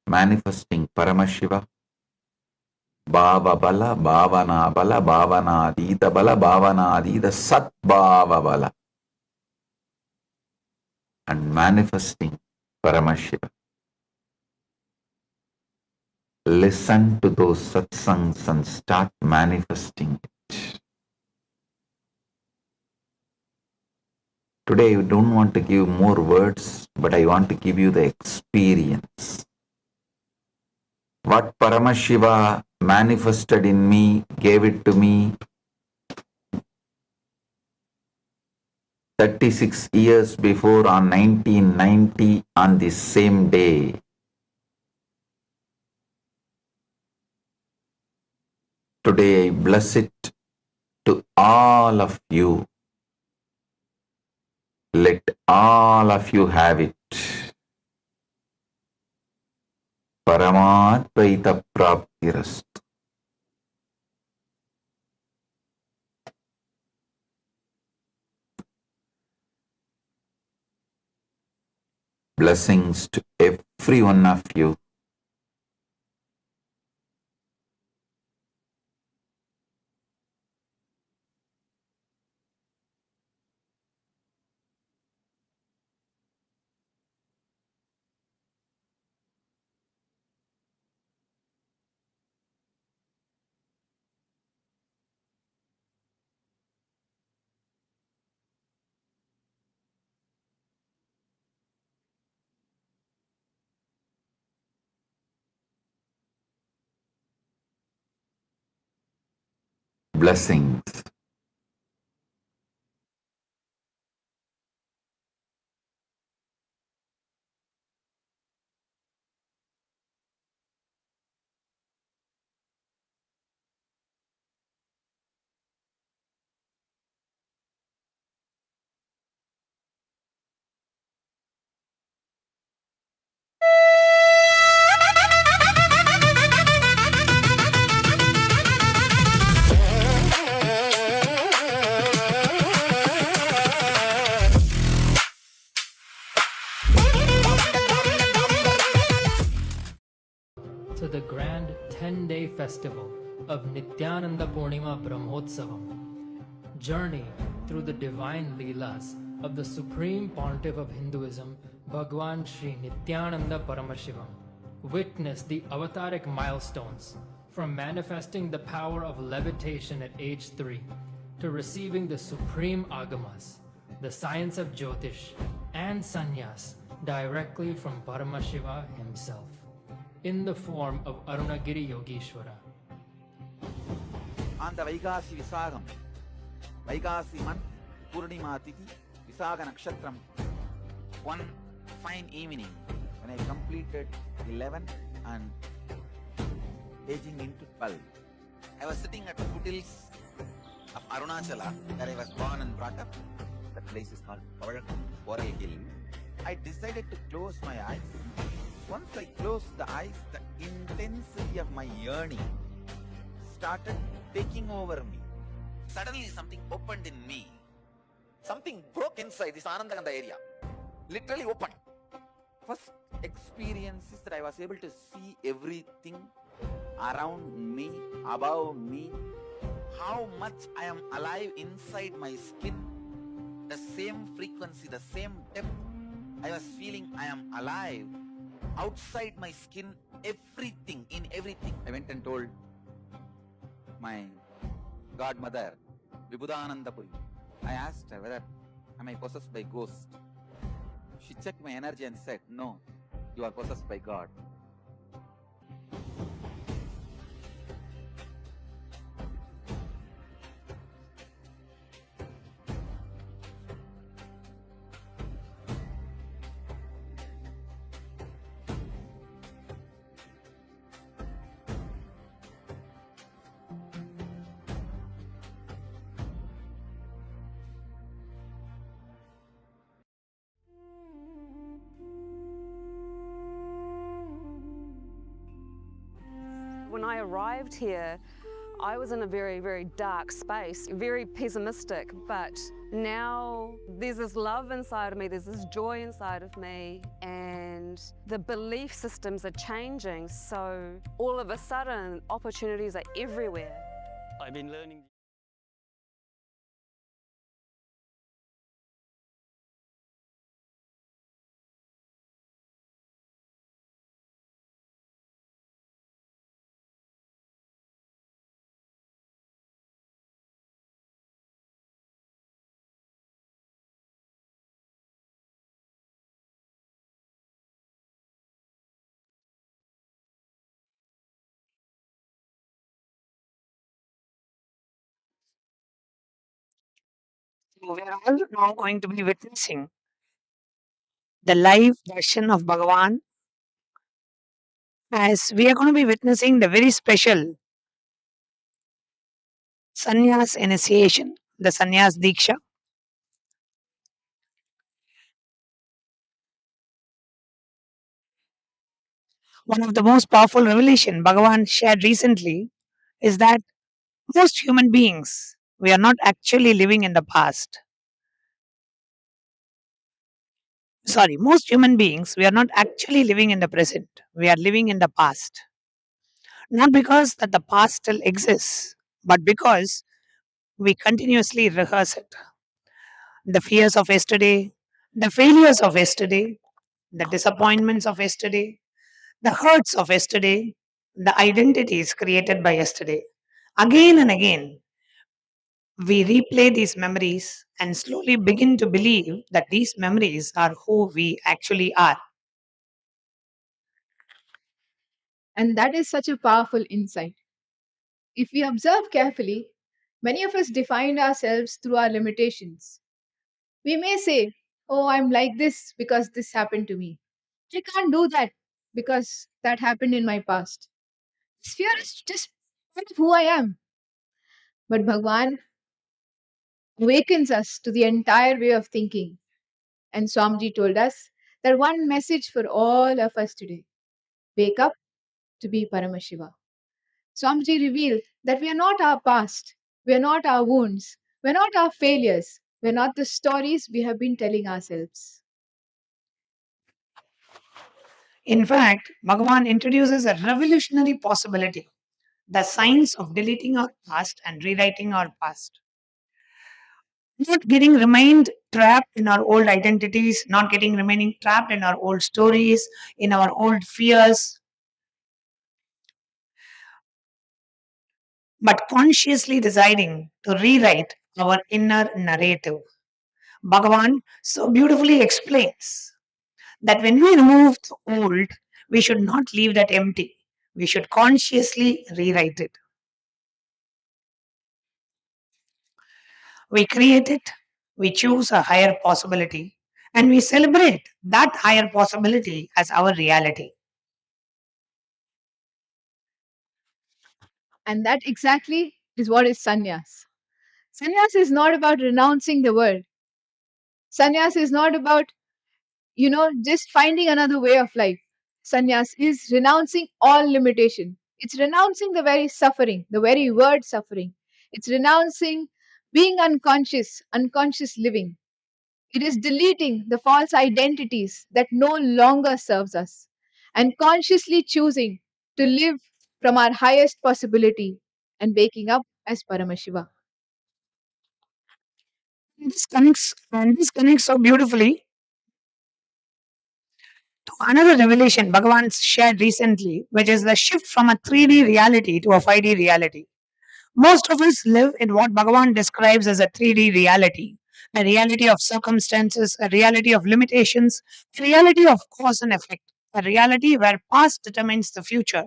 S1: manifesting Paramashiva. Bhava Bala, Bhavana Bala, Bhavana Adita Bala, Bhavana Adita Sat Bhava Bala. And manifesting Paramashiva. Listen to those satsangs and start manifesting it. Today I don't want to give more words, but I want to give you the experience. What Paramashiva manifested in me, gave it to me 36 years before on 1990 on this same day. Today I bless it to all of you. Let all of you have it. Paramadvaita praptirastu. Blessings to every one of you. Blessings.
S8: To the grand 10-day festival of Nithyananda Purnima Brahmotsavam, journey through the divine Leelas of the Supreme Pontiff of Hinduism, Bhagavan Sri Nithyananda Paramashivam. Witness the avataric milestones from manifesting the power of levitation at age 3 to receiving the supreme agamas, the science of Jyotish and Sannyas directly from Paramashiva himself, in the form of Arunagiri Yogeshwara.
S1: On the Vaikasi Visagam, Vaikasi month, Purnima Tithi, Visaga Nakshatram, one fine evening when I completed 11 and aging into 12, I was sitting at the foothills of Arunachala, where I was born and brought up. That place is called Boral Hill. I decided to close my eyes. Once I closed the eyes, the intensity of my yearning started taking over me. Suddenly something opened in me. Something broke inside this Anandaganda area. Literally opened. First experience is that I was able to see everything around me, above me, how much I am alive inside my skin, the same frequency, the same depth. I was feeling I am alive outside my skin, everything, in everything. I went and told my godmother, Vibhudananda Purnima. I asked her whether am I possessed by ghost. She checked my energy and said, no, you are possessed by God.
S9: When I arrived here, I was in a very, very dark space, very pessimistic, but now there's this love inside of me, there's this joy inside of me, and the belief systems are changing, so all of a sudden, opportunities are everywhere.
S10: I've been learning.
S11: So we are all now going to be witnessing the live version of Bhagavan, as we are going to be witnessing the very special sannyas initiation, the sannyas diksha. One of the most powerful revelation Bhagavan shared recently is that most human beings, we are not actually living in the past. Sorry, most human beings, we are not actually living in the present. We are living in the past. Not because that the past still exists, but because we continuously rehearse it. The fears of yesterday, the failures of yesterday, the disappointments of yesterday, the hurts of yesterday, the identities created by yesterday. Again and again, we replay these memories and slowly begin to believe that these memories are who we actually are.
S12: And that is such a powerful insight. If we observe carefully, many of us define ourselves through our limitations. We may say, oh, I'm like this because this happened to me. I can't do that because that happened in my past. This fear is just part of who I am. But Bhagwan awakens us to the entire way of thinking. And Swamiji told us that one message for all of us today: wake up to be Paramashiva. Swamiji revealed that we are not our past, we are not our wounds, we are not our failures, we are not the stories we have been telling ourselves.
S11: In fact, Bhagavan introduces a revolutionary possibility, the science of deleting our past and rewriting our past. Not getting remained trapped in our old identities, not getting remaining trapped in our old stories, in our old fears, but consciously deciding to rewrite our inner narrative. Bhagavan so beautifully explains that when we remove the old, we should not leave that empty. We should consciously rewrite it. We create it, we choose a higher possibility, and we celebrate that higher possibility as our reality.
S12: And that exactly is what is sannyas. Sannyas is not about renouncing the world. Sannyas is not about, just finding another way of life. Sannyas is renouncing all limitation. It's renouncing the very suffering, the very word suffering. It's renouncing Being unconscious, unconscious living. It is deleting the false identities that no longer serves us and consciously choosing to live from our highest possibility and waking up as Paramashiva.
S11: This connects so beautifully to another revelation Bhagavan shared recently, which is the shift from a 3D reality to a 5D reality. Most of us live in what Bhagavan describes as a 3D reality, a reality of circumstances, a reality of limitations, a reality of cause and effect, a reality where past determines the future,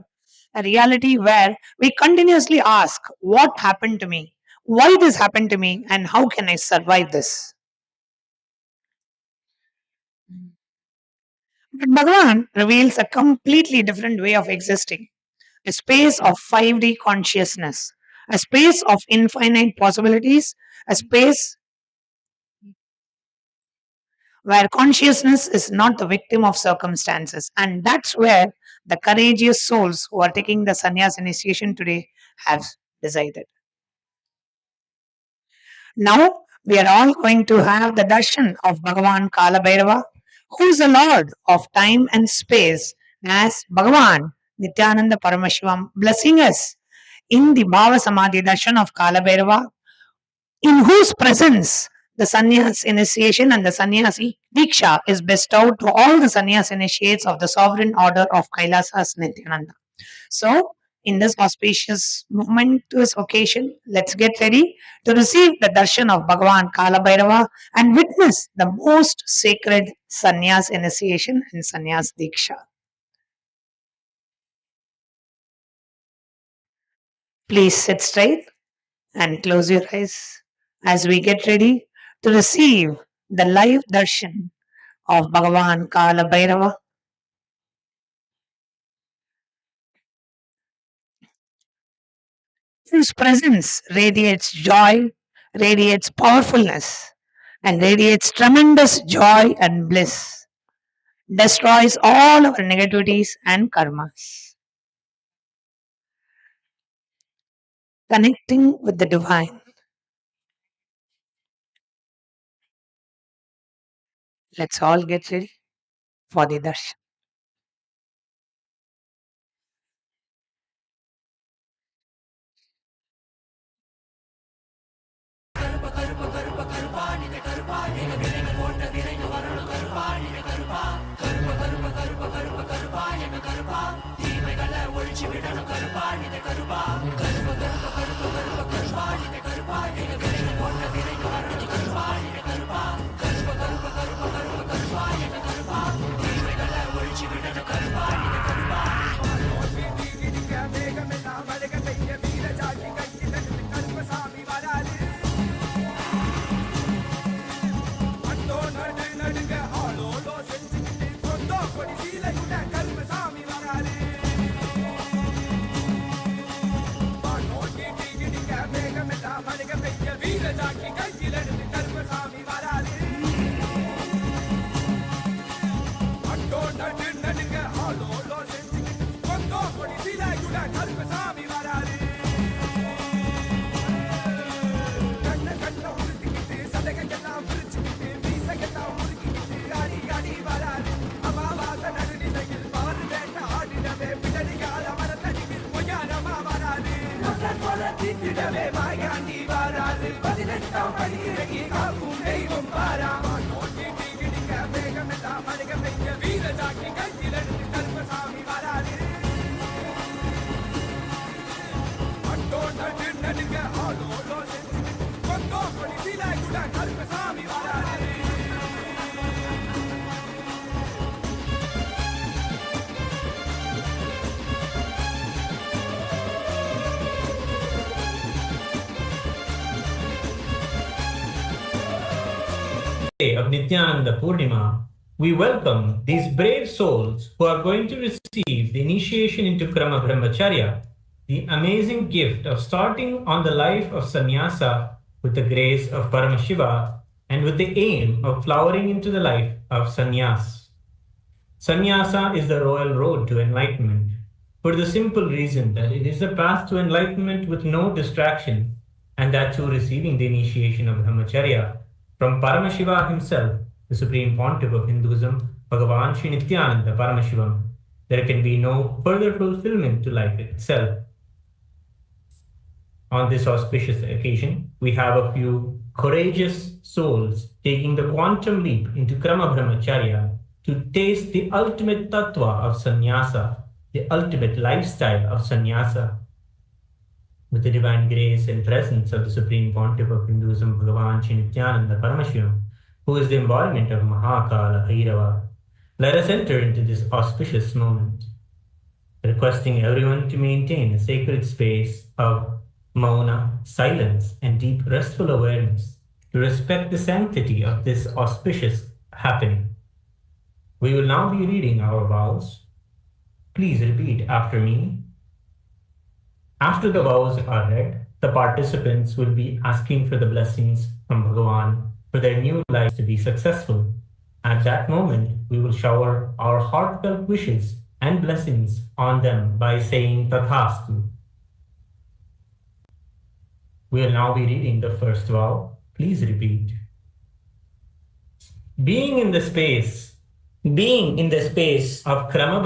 S11: a reality where we continuously ask, what happened to me? Why this happened to me? And how can I survive this? But Bhagavan reveals a completely different way of existing, a space of 5D consciousness, a space of infinite possibilities, a space where consciousness is not the victim of circumstances. And that's where the courageous souls who are taking the sannyas initiation today have decided. Now we are all going to have the darshan of Bhagavan Kala Bhairava, who is the Lord of time and space, as Bhagavan Nithyananda Paramashivam blessing us in the Bhava Samadhi darshan of Kala Bhairava, in whose presence the sannyas initiation and the sannyasi diksha is bestowed to all the sannyas initiates of the sovereign order of Kailasa's Nithyananda. So, in this auspicious momentous occasion, let's get ready to receive the darshan of Bhagavan Kala Bhairava and witness the most sacred sannyas initiation and sannyas diksha. Please sit straight and close your eyes as we get ready to receive the live darshan of Bhagavan Kala Bhairava, whose presence radiates joy, radiates powerfulness, and radiates tremendous joy and bliss, destroys all our negativities and karmas. Connecting with the divine. Let's all get ready for the darshan.
S3: Of Nithyananda Purnima, we welcome these brave souls who are going to receive the initiation into Krama Brahmacharya, the amazing gift of starting on the life of sannyasa with the grace of Paramashiva and with the aim of flowering into the life of sannyas. Sannyasa is the royal road to enlightenment, for the simple reason that it is a path to enlightenment with no distraction, and that too receiving the initiation of Brahmacharya from Paramashiva himself, the Supreme Pontiff of Hinduism, Bhagavan Sri Nithyananda Paramashivam, there can be no further fulfillment to life itself. On this auspicious occasion, we have a few courageous souls taking the quantum leap into Krama Brahmacharya to taste the ultimate tattva of sannyasa, the ultimate lifestyle of sannyasa. With the divine grace and presence of the Supreme Pontiff of Hinduism, Bhagavan Sri Nithyananda Paramashivam, who is the embodiment of Mahakala Bhairava, let us enter into this auspicious moment, requesting everyone to maintain a sacred space of mauna, silence, and deep restful awareness to respect the sanctity of this auspicious happening. We will now be reading our vows. Please repeat after me. After the vows are read, the participants will be asking for the blessings from Bhagavan for their new lives to be successful. At that moment, we will shower our heartfelt wishes and blessings on them by saying Tathastu. We will now be reading the first vow. Please repeat. Being in the space of Krama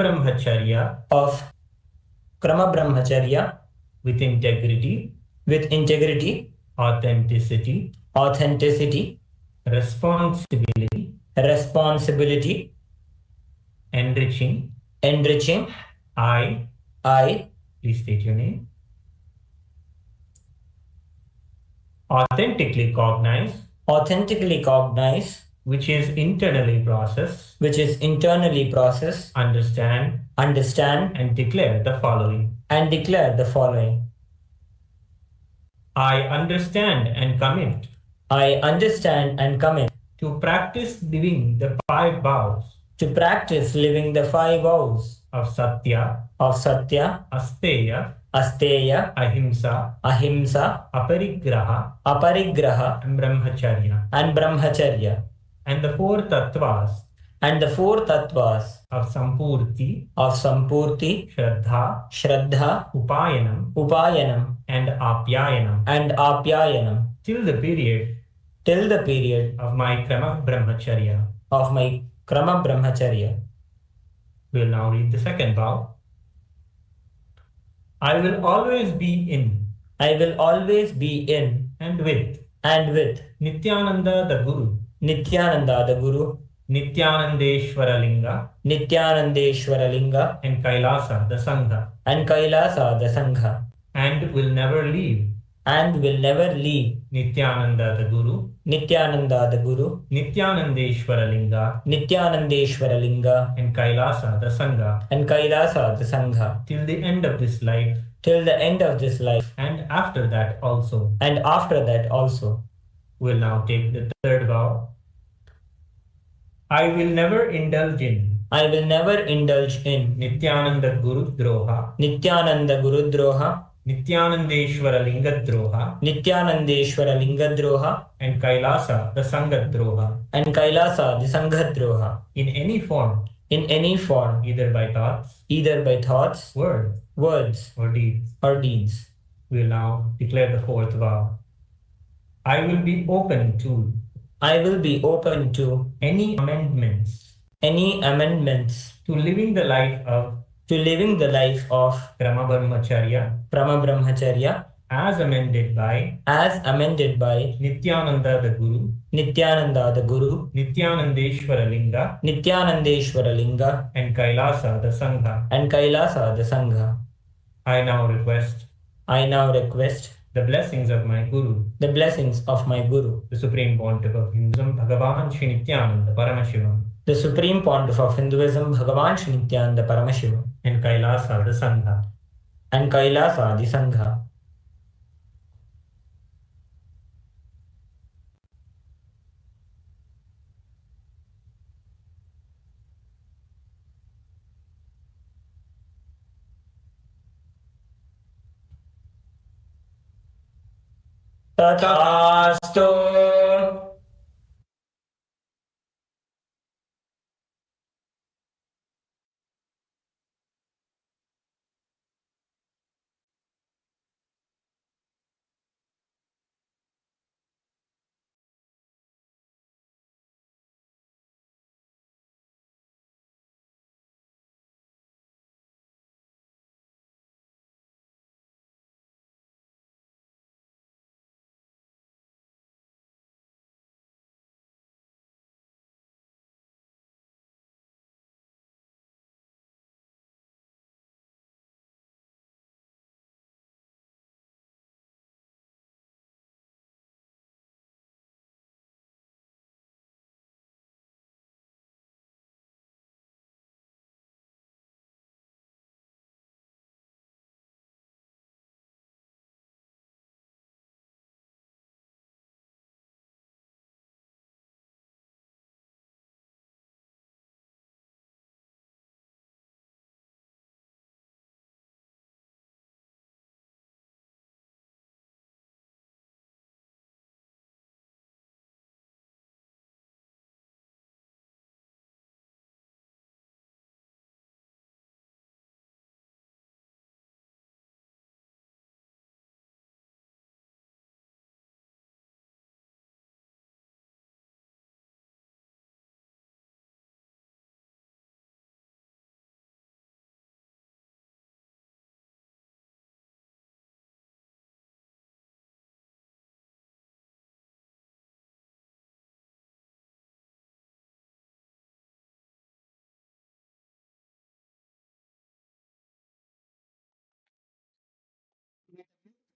S3: Brahmacharya with integrity, authenticity, responsibility, enriching, I, please state your name, authentically cognize, which is internally process, understand, and declare the following. I understand and commit to practice living the 5 vows of Satya, Asteya, Ahimsa, Aparigraha, and Brahmacharya, and the 4 tattvas of Sampurti, Shraddha, Upayanam, and Apyayanam, till the period of my Krama Brahmacharya. We will now read the second vow. I will always be in and with Nithyananda the Guru, Nithyanandeshwara Linga, and Kailasa the Sangha, and will never leave Nithyananda the Guru, Nithyanandeshwara Linga, and Kailasa the Sangha, till the end of this life, and after that also. We'll now take the third vow. I will never indulge in Nithyananda Guru Droha, Nithyanandeshwara Linga Droha, and Kailasa the Sangha Droha, in any form, either by thoughts, words, or deeds. We will now declare the fourth vow. I will be open to any amendments to living the life of Krama Brahmacharya as amended by Nithyananda the Guru, Nithyanandeshwara Linga, and Kailasa the Sangha. I now request the blessings of my Guru, the Supreme Pontiff of Hinduism, Bhagavan Sri Nithyananda Paramashivam, and Kailasa the Sangha. Tathastu.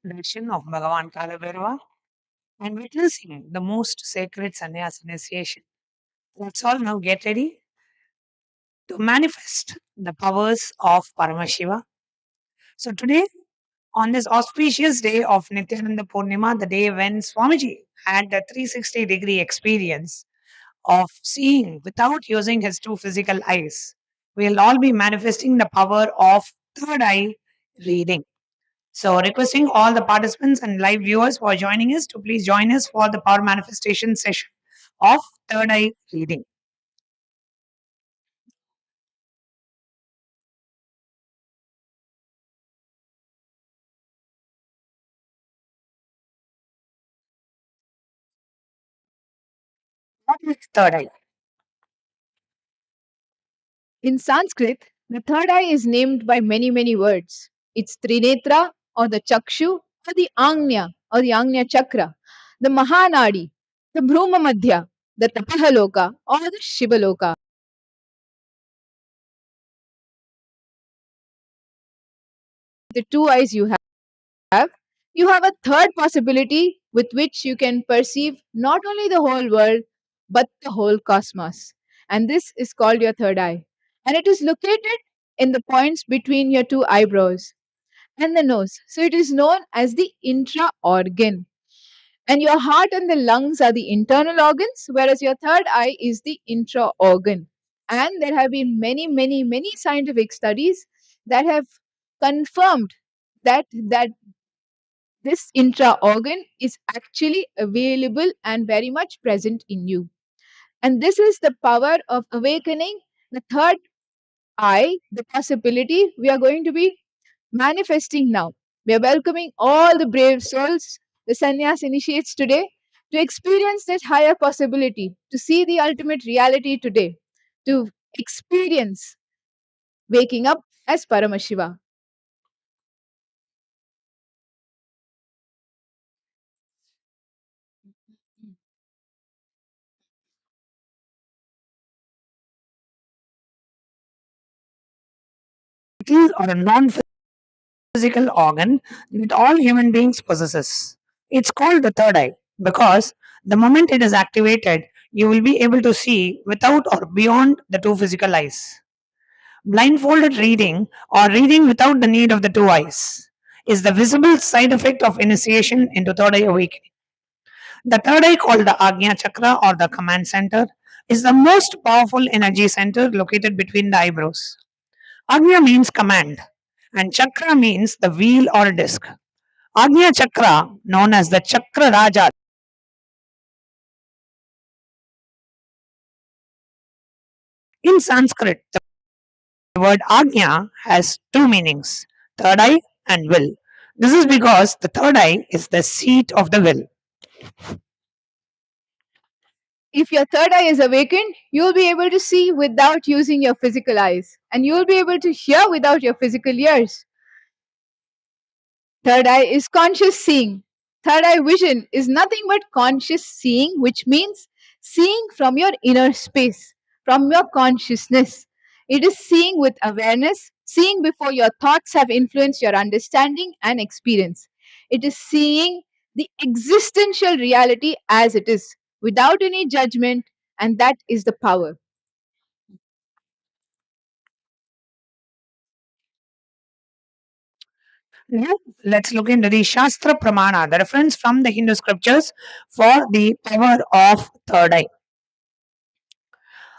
S11: darshan of Bhagavan Kalabhairava and witnessing the most sacred sannyas initiation. Let's all now get ready to manifest the powers of Paramashiva. So today, on this auspicious day of Nithyananda Purnima, the day when Swamiji had the 360-degree experience of seeing without using his two physical eyes, we'll all be manifesting the power of third eye reading. So, requesting all the participants and live viewers who are joining us to please join us for the power manifestation session of third eye reading. What is third eye?
S12: In Sanskrit, the third eye is named by many, many words. It's Trinetra or the Chakshu or the Agnya or the Agnya Chakra, the Mahanadi, the Bhruma Madhya, the Tapahaloka or the Shivaloka. The two eyes you have a third possibility with which you can perceive not only the whole world but the whole cosmos. And this is called your third eye. And it is located in the points between your two eyebrows and the nose. So it is known as the intra organ. And your heart and the lungs are the internal organs, whereas your third eye is the intra organ. And there have been many, many, many scientific studies that have confirmed that this intra organ is actually available and very much present in you. And this is the power of awakening the third eye, the possibility we are going to be manifesting now. We are welcoming all the brave souls, the sannyas initiates today, to experience that higher possibility, to see the ultimate reality today, to experience waking up as Paramashiva.
S11: Or a non-physical organ that all human beings possesses. It's called the third eye because the moment it is activated, you will be able to see without or beyond the two physical eyes. Blindfolded reading or reading without the need of the two eyes is the visible side effect of initiation into third eye awakening. The third eye, called the Agnya Chakra or the command center, is the most powerful energy center located between the eyebrows. Agnya means command, and Chakra means the wheel or disc. Agnya Chakra, known as the Chakra Raja, in Sanskrit, the word Agnya has two meanings: third eye and will. This is because the third eye is the seat of the will.
S12: If your third eye is awakened, you'll be able to see without using your physical eyes, and you'll be able to hear without your physical ears. Third eye is conscious seeing. Third eye vision is nothing but conscious seeing, which means seeing from your inner space, from your consciousness. It is seeing with awareness, seeing before your thoughts have influenced your understanding and experience. It is seeing the existential reality as it is, without any judgment, and that is the power.
S11: Now, let's look into the Shastra Pramana, the reference from the Hindu scriptures for the power of third eye.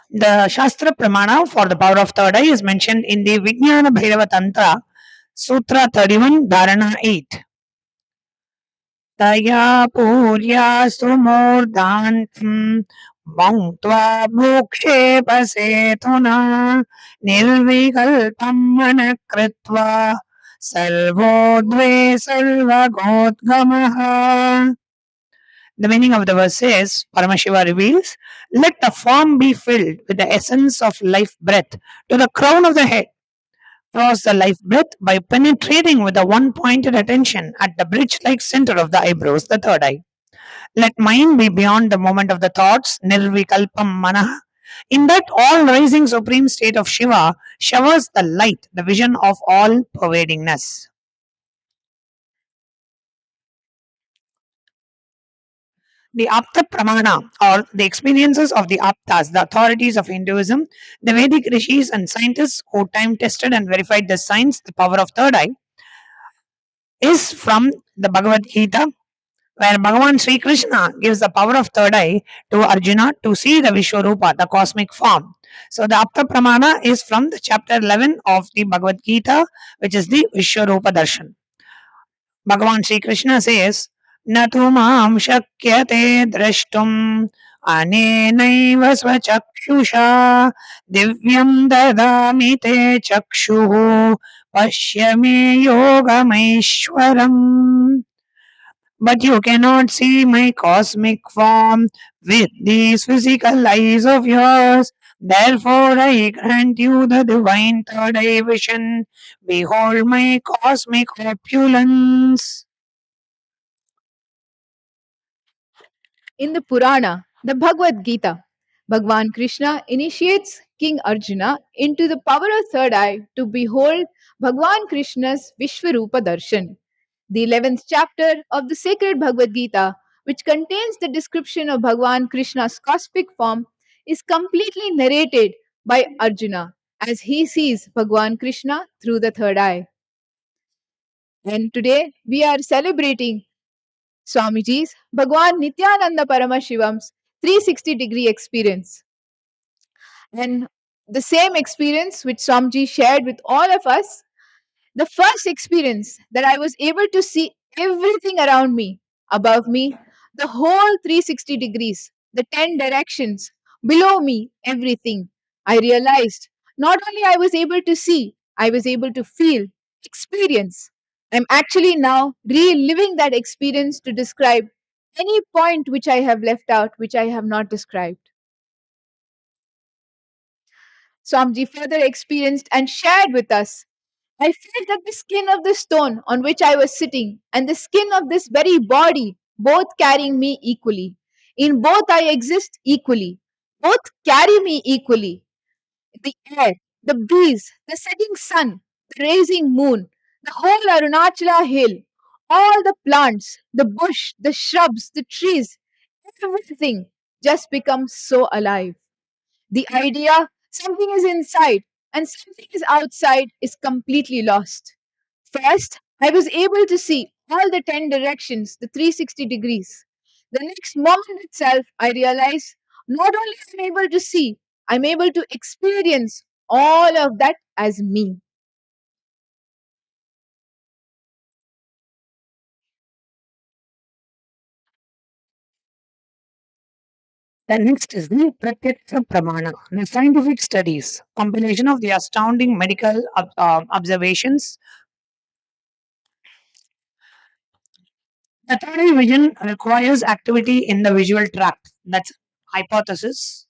S11: The Shastra Pramana for the power of third eye is mentioned in the Vijnana Bhairava Tantra, Sutra 31, Dharana 8. Taya Purya Sumurdhantam Bhauntva Bhukshe Pasetuna Nirvikalpam Manakritva Salvodve Salvagodgamaha. The meaning of the verse is, Paramashiva reveals, let the form be filled with the essence of life breath to the crown of the head. Cross the life breath by penetrating with a one-pointed attention at the bridge-like center of the eyebrows, the third eye. Let mind be beyond the moment of the thoughts, nirvikalpam manah. In that all-rising supreme state of Shiva showers the light, the vision of all-pervadingness. The Apta Pramana, or the experiences of the Aptas, the authorities of Hinduism, the Vedic rishis and scientists who time tested and verified the science, the power of third eye, is from the Bhagavad Gita, where Bhagavan Sri Krishna gives the power of third eye to Arjuna to see the Vishwarupa, the cosmic form. So the Apta Pramana is from the chapter 11 of the Bhagavad Gita, which is the Vishwarupa Darshan. Bhagavan Sri Krishna says, Natu mam shakyate drashtum anenaiva swachakshusha divyam dadami te chakshuhu pashyame yogameshwaram. But you cannot see my cosmic form with these physical eyes of yours. Therefore, I grant you the divine third eye vision. Behold my cosmic opulence.
S12: In the Purana, the Bhagavad Gita, Bhagwan Krishna initiates King Arjuna into the power of third eye to behold Bhagwan Krishna's Vishwarupa Darshan. The 11th chapter of the sacred Bhagavad Gita, which contains the description of Bhagwan Krishna's cosmic form, is completely narrated by Arjuna as he sees Bhagwan Krishna through the third eye. And today we are celebrating Swamiji's Bhagavan Nithyananda Paramashivan's 360-degree experience. And the same experience which Swamiji shared with all of us, the first experience that I was able to see everything around me, above me, the whole 360 degrees, the 10 directions, below me, everything. I realized not only I was able to see, I was able to feel, experience. I'm actually now reliving that experience to describe any point which I have left out, which I have not described. Swamiji further experienced and shared with us. I felt that the skin of the stone on which I was sitting and the skin of this very body, both carrying me equally. In both I exist equally. Both carry me equally. The air, the breeze, the setting sun, the rising moon, the whole Arunachala hill, all the plants, the bush, the shrubs, the trees, everything just becomes so alive. The idea something is inside and something is outside is completely lost. First, I was able to see all the 10 directions, the 360 degrees. The next moment itself, I realized not only am I able to see, I'm able to experience all of that as me.
S11: The next is the Pratyaksha Pramana, the scientific studies, compilation of the astounding medical observations. The third eye vision requires activity in the visual tract. That's hypothesis.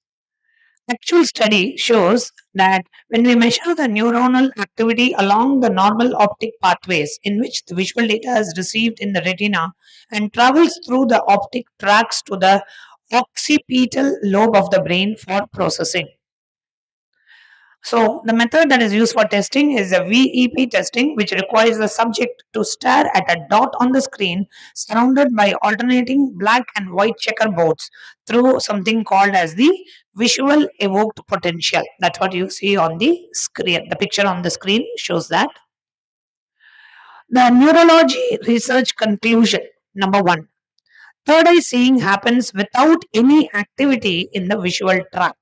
S11: Actual study shows that when we measure the neuronal activity along the normal optic pathways in which the visual data is received in the retina and travels through the optic tracts to the occipital lobe of the brain for processing. So, the method that is used for testing is a VEP testing, which requires the subject to stare at a dot on the screen surrounded by alternating black and white checkerboards through something called as the visual evoked potential. That's what you see on the screen. The picture on the screen shows that. The neurology research conclusion number one, third eye seeing happens without any activity in the visual tract.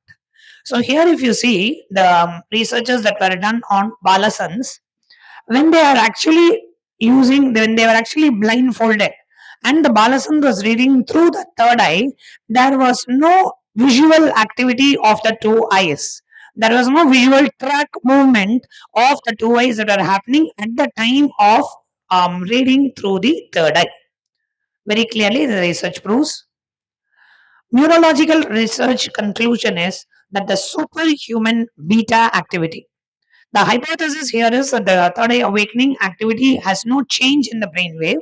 S11: So here if you see the researches that were done on Balasans, when they are actually when they were actually blindfolded and the Balasan was reading through the third eye, there was no visual activity of the two eyes. There was no visual track movement of the two eyes that are happening at the time of reading through the third eye. Very clearly the research proves. Neurological research conclusion is that the superhuman beta activity. The hypothesis here is that the third eye awakening activity has no change in the brainwave.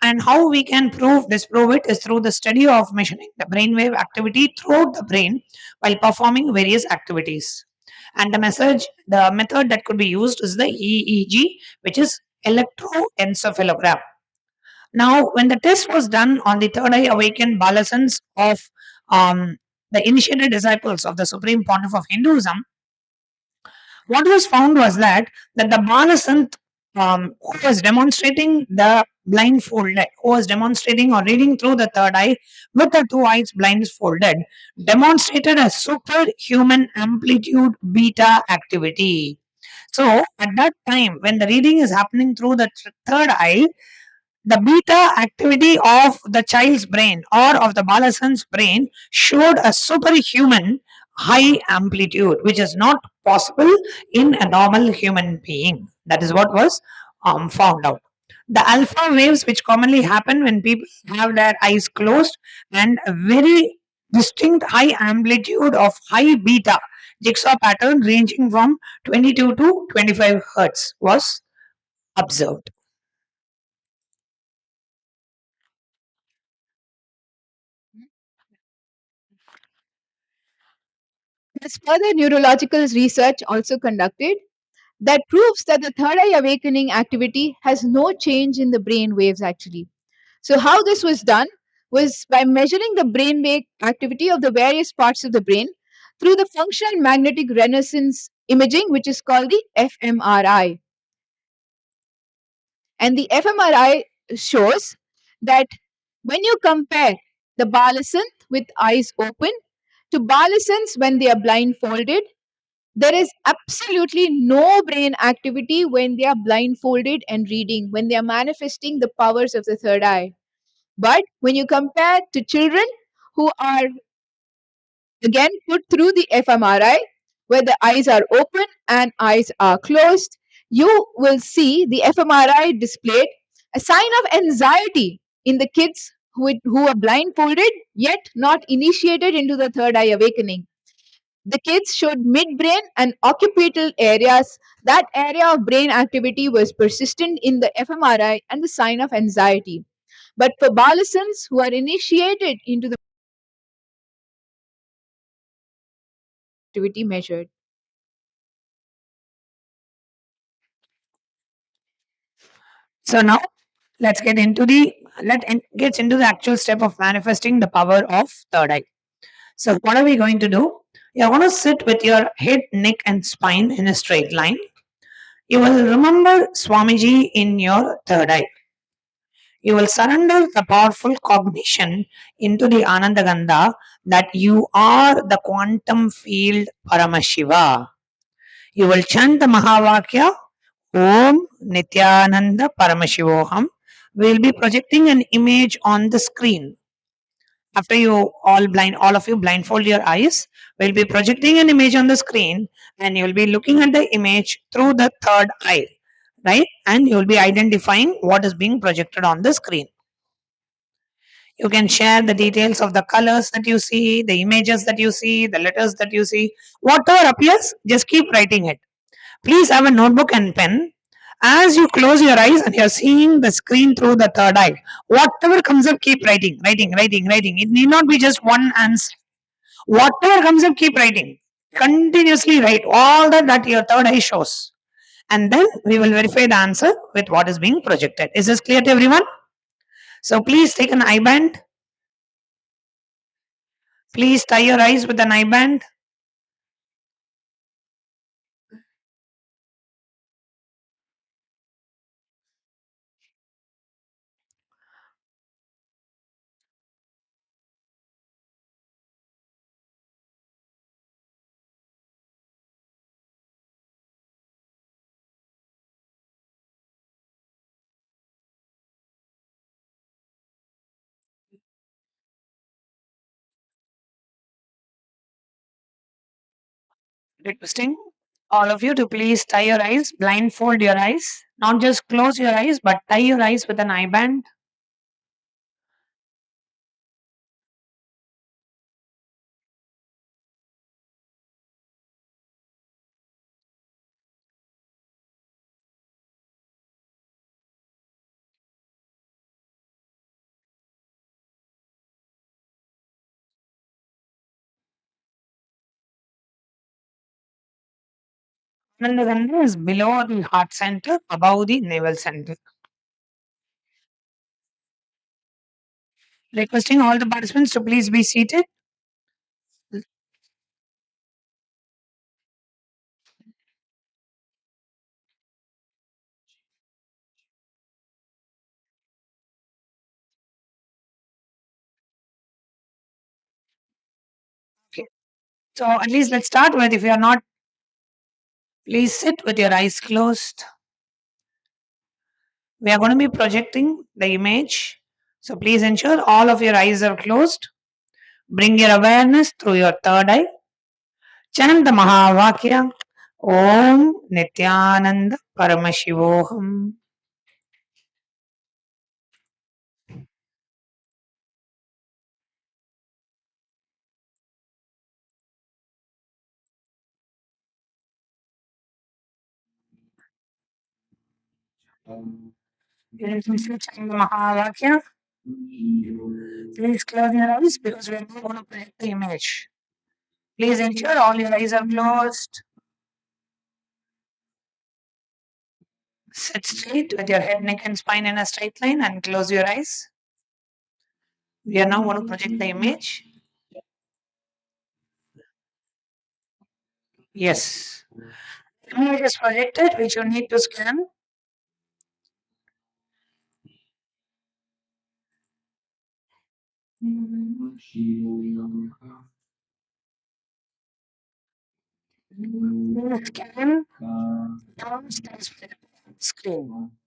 S11: And how we can disprove it is through the study of measuring the brainwave activity throughout the brain while performing various activities. And the method that could be used is the EEG, which is electroencephalogram. Now, when the test was done on the third eye awakened Balasans of the initiated disciples of the Supreme Pontiff of Hinduism, what was found was that the Balasant who was demonstrating the blindfolded, who was demonstrating or reading through the third eye with the two eyes blindfolded, demonstrated a superhuman amplitude beta activity. So, at that time, when the reading is happening through the third eye, the beta activity of the child's brain or of the Balasant's brain showed a superhuman high amplitude, which is not possible in a normal human being. That is what was found out. The alpha waves, which commonly happen when people have their eyes closed, and a very distinct high amplitude of high beta jigsaw pattern ranging from 22 to 25 hertz was observed.
S12: There's further neurological research also conducted that proves that the third eye awakening activity has no change in the brain waves actually. So, how this was done was by measuring the brain wave activity of the various parts of the brain through the functional magnetic resonance imaging, which is called the fMRI. And the fMRI shows that when you compare the Balasant with eyes open to Balasants when they are blindfolded, there is absolutely no brain activity when they are blindfolded and reading, when they are manifesting the powers of the third eye. But when you compare to children who are again put through the fMRI, where the eyes are open and eyes are closed, you will see the fMRI displayed a sign of anxiety in the kids who are blindfolded yet not initiated into the third eye awakening. The kids showed midbrain and occipital areas. That area of brain activity was persistent in the fMRI and the sign of anxiety. But for Balasans who are initiated into the activity measured.
S11: So now let's get into the actual step of manifesting the power of third eye. So what are we going to do? You're going to sit with your head, neck, and spine in a straight line. You will remember Swamiji in your third eye. You will surrender the powerful cognition into the Anandagandha that you are the quantum field Paramashiva. You will chant the Mahavakya Om Nithyananda Paramashivoham. We will be projecting an image on the screen. After all of you blindfold your eyes, we'll be projecting an image on the screen, and you'll be looking at the image through the third eye, right? And you'll be identifying what is being projected on the screen. You can share the details of the colors that you see, the images that you see, the letters that you see. Whatever appears, just keep writing it. Please have a notebook and pen. As you close your eyes and you're seeing the screen through the third eye, whatever comes up, keep writing. It need not be just one answer. Whatever comes up, keep writing. Continuously write all that your third eye shows. And then we will verify the answer with what is being projected. Is this clear to everyone? So please take an eye band. Please tie your eyes with an eye band. Requesting all of you to please tie your eyes, blindfold your eyes, not just close your eyes, but tie your eyes with an eye band. Anandagandha is below the heart center, above the navel center. Requesting all the participants to please be seated. Okay. So at least let's start with, if you are not, please sit with your eyes closed. We are going to be projecting the image. So please ensure all of your eyes are closed. Bring your awareness through your third eye. Chant the Mahavakya. Om Nithyananda Paramashivoham. Please chant the Mahavakya. Please close your eyes because we are not going to project the image. Please ensure all your eyes are closed. Sit straight with your head, neck, and spine in a straight line and close your eyes. We are now going to project the image. Yes. Image is projected, which you need to scan. Scan towards the screen.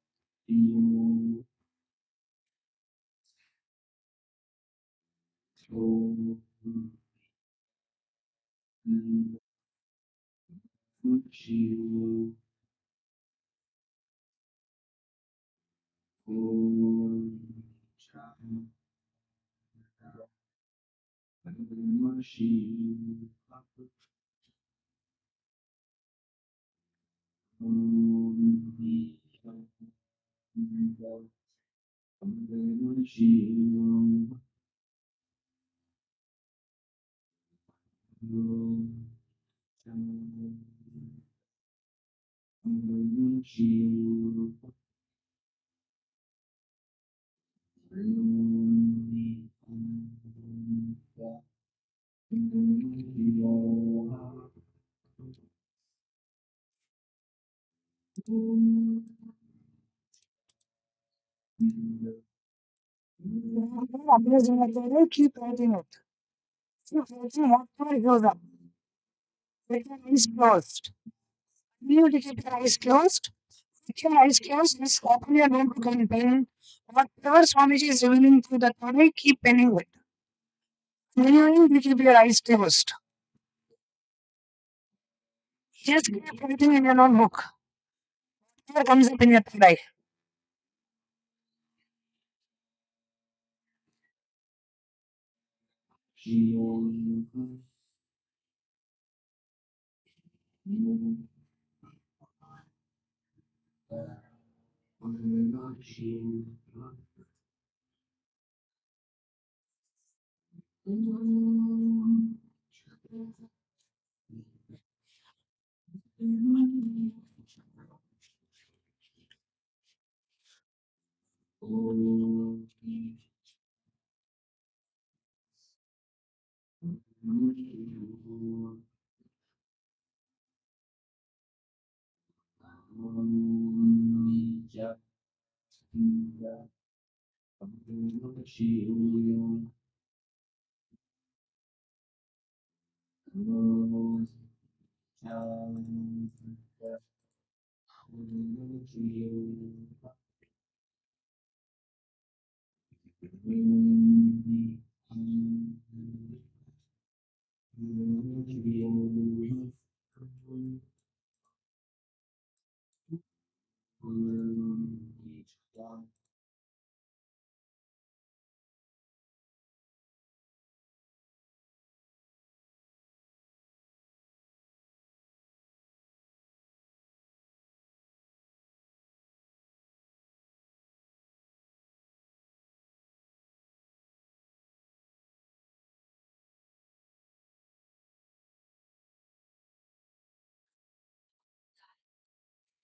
S11: Keep writing it. Keep writing whatever goes up. With your eyes closed. You need to keep your eyes closed. With your eyes closed, just open your notebook and pen. Whatever Swamiji is revealing through the Torah, keep penning it. When you keep your eyes closed. Just keep writing in your notebook. Whatever comes up in your third eye.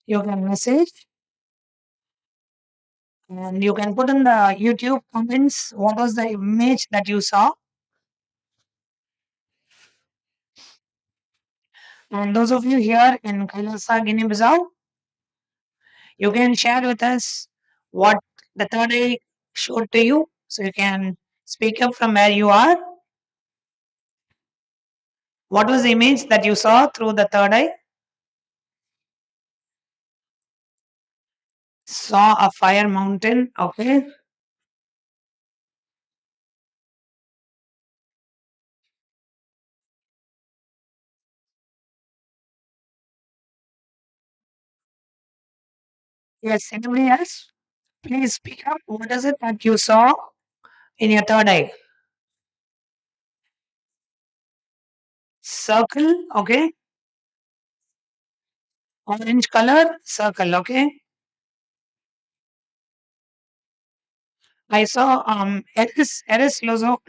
S11: You can message. And you can put in the YouTube comments what was the image that you saw. And those of you here in Kailasa, Guinea-Bissau, you can share with us what the third eye showed to you. So you can speak up from where you are. What was the image that you saw through the third eye? Saw a fire mountain. Okay. Yes. Anybody else? Please speak up. What is it that you saw in your third eye? Circle. Okay. Orange color circle. Okay. I saw Eris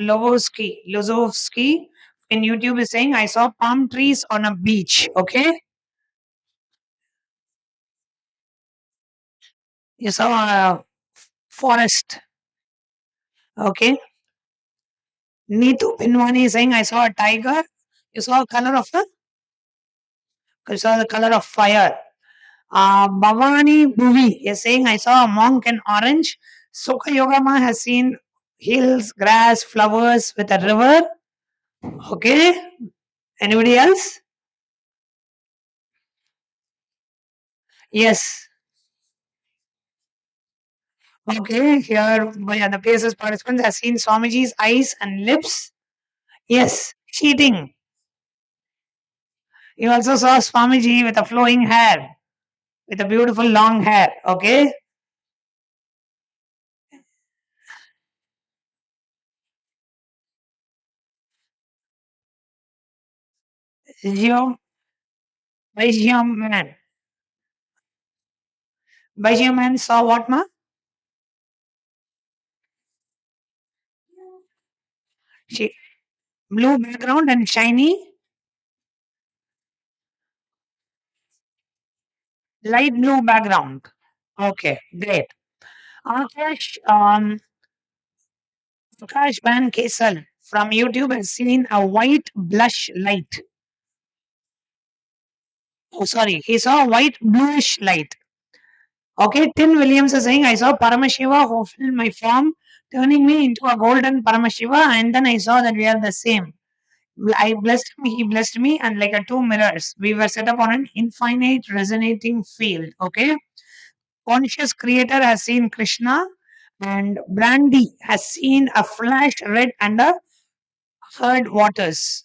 S11: Lozovsky in YouTube is saying I saw palm trees on a beach. Okay. You saw a forest. Okay. Neetu Pinwani is saying I saw a tiger. You saw you saw the color of fire. Bhavani Bhuvi is saying I saw a monk in orange. Sukha Yogama has seen hills, grass, flowers with a river. Okay. Anybody else? Yes. Okay. Here, the places participants has seen Swamiji's eyes and lips. Yes. Cheating. You also saw Swamiji with a flowing hair, with a beautiful long hair. Okay. Geo, Vaishya man. Vaishya man saw what, ma? She, blue background and shiny light blue background. Okay, great. Akash, Akash Ban Kesal from YouTube has seen a white blush light. Oh, sorry, he saw a white bluish light. Okay, Tin Williams is saying, I saw Paramashiva who filled my form, turning me into a golden Paramashiva, and then I saw that we are the same. I blessed him, he blessed me, and like a two mirrors, we were set up on an infinite resonating field. Okay, conscious creator has seen Krishna, and Brandy has seen a flash red under herd waters.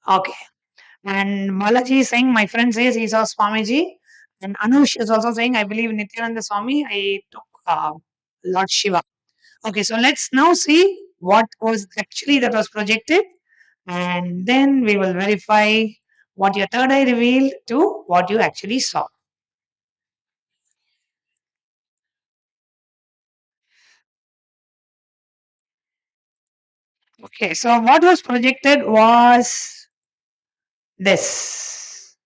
S11: Okay, and Balaji is saying, my friend says he saw Swamiji, and Anush is also saying, I believe Nithyananda Swami, I took Lord Shiva. Okay, so let's now see what was actually that was projected, and then we will verify what your third eye revealed to what you actually saw. Okay, so what was projected was this.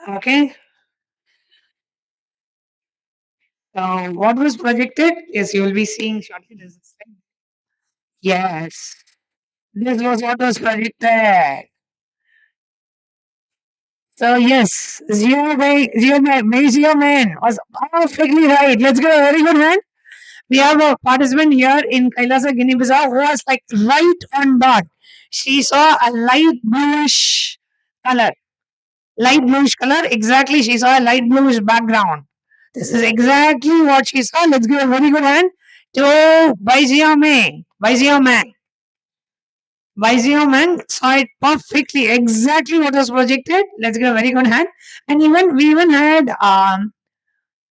S11: Okay, so what was projected is you will be seeing shortly. There's a slide. Yes, this was what was projected. So yes, Zero Man was perfectly right. Let's give a very good hand. We have a participant here in Kailasa, Guinea-Bissau who was like right on dot. She saw a light bluish color. Light bluish color, exactly. She saw a light bluish background. This is exactly what she saw. Let's give a very good hand to Baizio Man. Baizio Man saw it perfectly, exactly what was projected. Let's give a very good hand. And we even had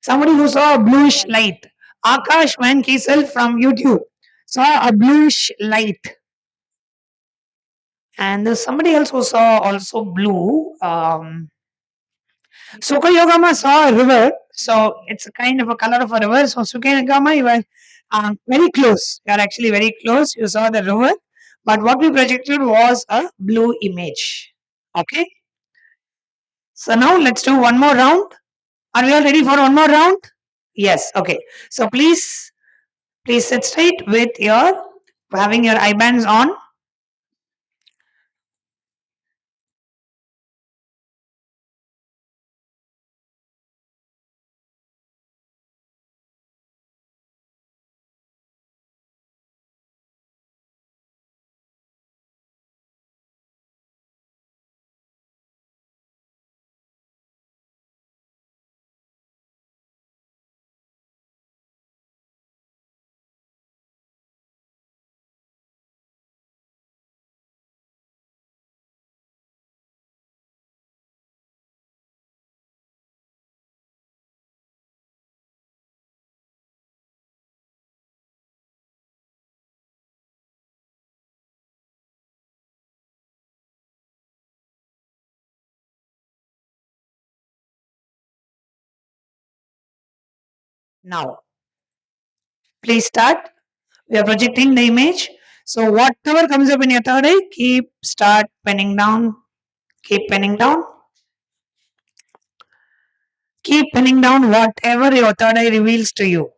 S11: somebody who saw a bluish light. Akash Van Kiesel from YouTube saw a bluish light. And there's somebody else who saw also blue. Sukayogama saw a river, so it's a kind of a color of a river. So Sukayogama, you were very close. You are actually very close. You saw the river, but what we projected was a blue image. Okay. So now let's do one more round. Are we all ready for one more round? Yes. Okay. So please sit straight with your having your eye bands on. Now, please start. We are projecting the image. So whatever comes up in your third eye, start penning down. Keep penning down. Keep penning down whatever your third eye reveals to you.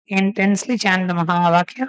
S11: Intensely chant the Mahavakya.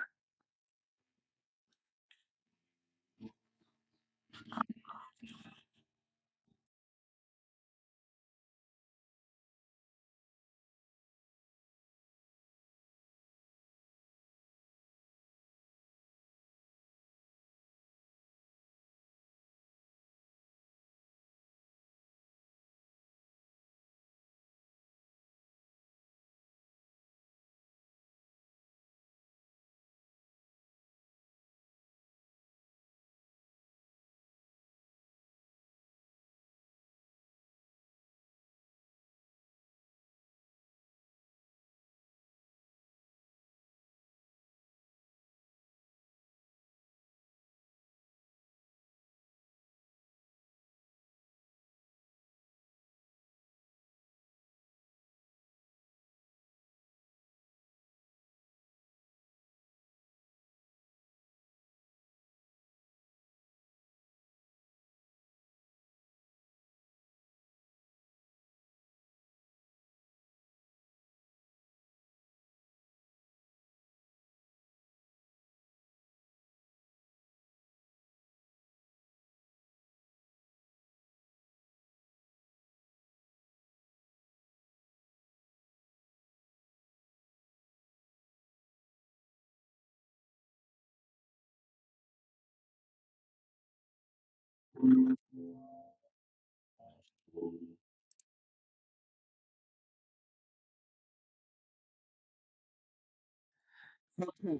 S11: Okay.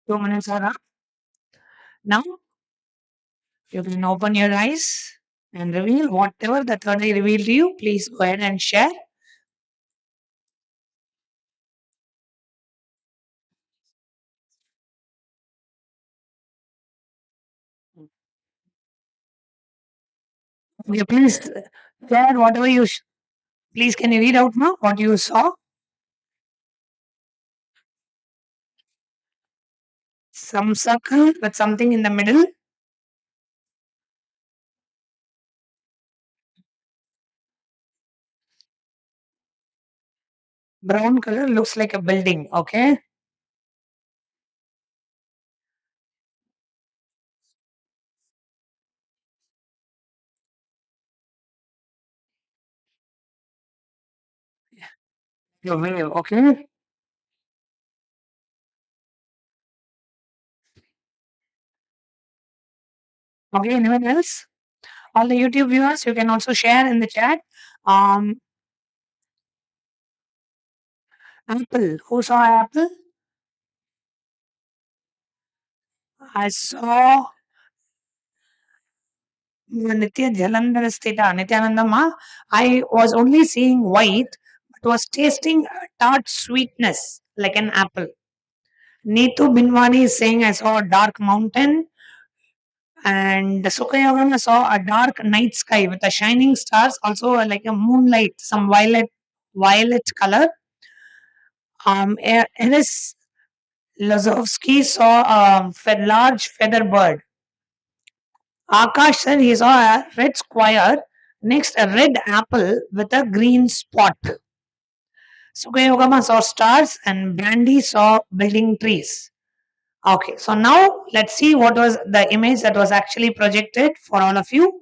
S11: 2 minutes are up. Now you can open your eyes and reveal whatever the third eye revealed to you. Please go ahead and share. Okay, please share whatever you. Please, can you read out now what you saw? Some circle with something in the middle. Brown color looks like a building. Okay. Your wave. Okay. Okay. Anyone else? All the YouTube viewers, you can also share in the chat. Apple. Who saw apple? I saw Nithyananda Ma. I was only seeing white, but was tasting tart sweetness like an apple. Neetu Binwani is saying, I saw a dark mountain. And Sukayagama saw a dark night sky with a shining stars, also like a moonlight, some violet color. Eris Lazovsky saw a large feather bird. Akash said he saw a red square, next a red apple with a green spot. Sukayogama saw stars and Brandy saw building trees. Okay, so now let's see what was the image that was actually projected for all of you.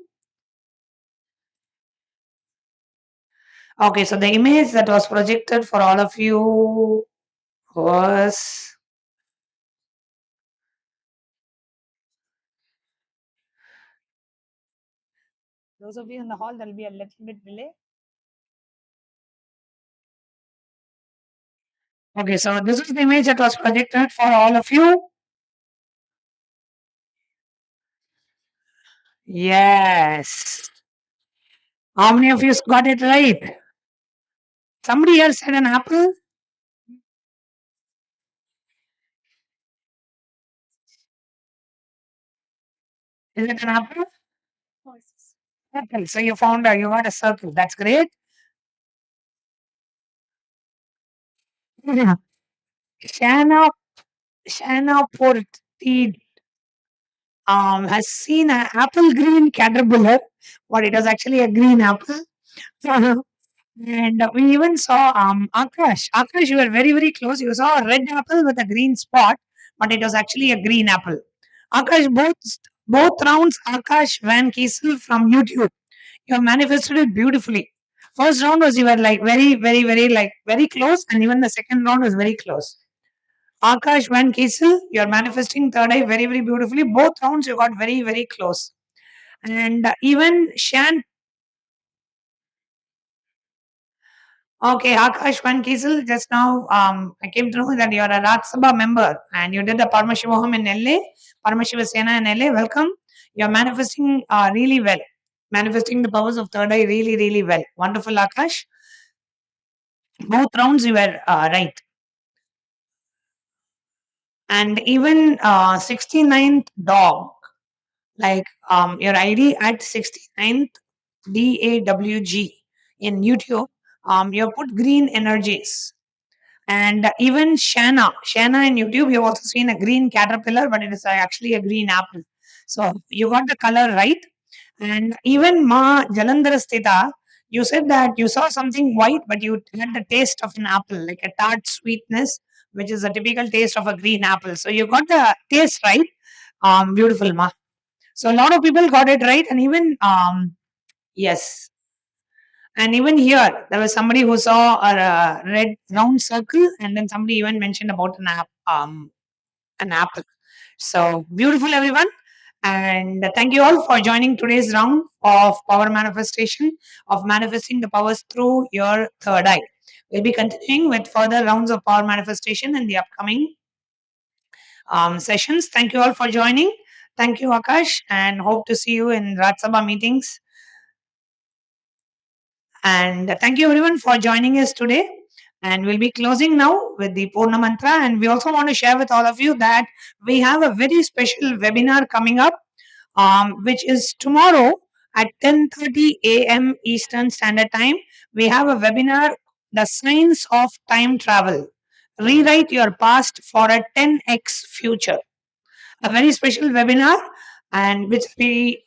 S11: Okay, so the image that was projected for all of you was those of you in the hall, there will be a little bit delay. Okay, so this is the image that was projected for all of you. Yes. How many of you got it right? Somebody else said an apple. Is it an apple? Apple. So you found you got a circle. That's great. Yeah. Shanna Shanna Porti has seen an apple green caterpillar, but it was actually a green apple. And we even saw Akash. Akash, you were very, very close. You saw a red apple with a green spot, but it was actually a green apple. Akash, both rounds, Akash Van Kiesel from YouTube. You have manifested it beautifully. First round was you were like very, very, very like very close, and even the second round was very close. Akash Van Kiesel, you are manifesting third eye very, very beautifully. Both rounds you got very, very close. And even Shan. Okay, Akash Van Kiesel, just now I came to know that you are a Rajya Sabha member and you did the Paramashivam in LA, Paramashiva Sena in LA. Welcome. You are manifesting really well. Manifesting the powers of third eye really, really well. Wonderful, Akash. Both rounds you were right. And even 69th dog, like your ID at 69th DAWG in YouTube, you have put green energies. And even Shanna in YouTube, you've also seen a green caterpillar, but it is actually a green apple. So you got the color right. And even Ma Jalandharastita, you said that you saw something white, but you had the taste of an apple, like a tart sweetness, which is a typical taste of a green apple. So you got the taste right. Beautiful, Ma. So a lot of people got it right, and even yes, and even here there was somebody who saw a red round circle, and then somebody even mentioned about an apple. So beautiful, everyone. And thank you all for joining today's round of power manifestation, of manifesting the powers through your third eye. We'll be continuing with further rounds of power manifestation in the upcoming sessions. Thank you all for joining. Thank you, Akash, and hope to see you in Rajya Sabha meetings. And thank you everyone for joining us today. And we'll be closing now with the Purna Mantra. And we also want to share with all of you that we have a very special webinar coming up, which is tomorrow at 10:30 a.m. Eastern Standard Time. We have a webinar, The Science of Time Travel. Rewrite your past for a 10x future. A very special webinar, and which we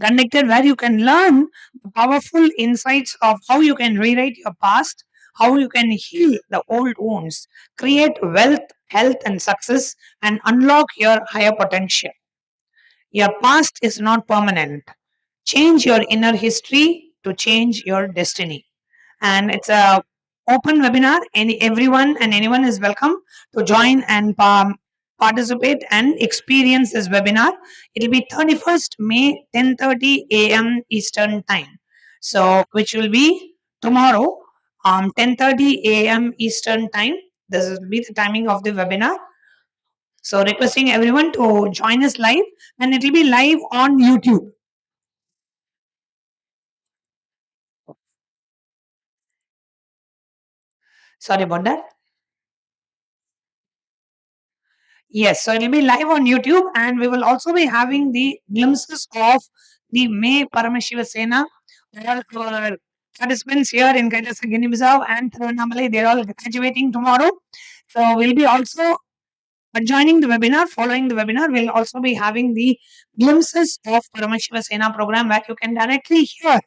S11: conducted where you can learn powerful insights of how you can rewrite your past, how you can heal the old wounds, create wealth, health, and success, and unlock your higher potential. Your past is not permanent. Change your inner history to change your destiny. And it's a open webinar. Everyone and anyone is welcome to join and participate and experience this webinar. It'll be 31st May, 10:30 a.m. Eastern Time. So, which will be tomorrow, 10:30 a.m. Eastern Time. This will be the timing of the webinar. So, requesting everyone to join us live, and it will be live on YouTube. Sorry about that. Yes, so it'll be live on YouTube, and we will also be having the glimpses of the May Paramashiva Sena. All our participants here in Kailasa, Guinea-Bissau and Tiruvannamalai, they're all graduating tomorrow. So we'll be also joining the webinar. Following the webinar, we'll also be having the glimpses of Paramashiva Sena program, where you can directly hear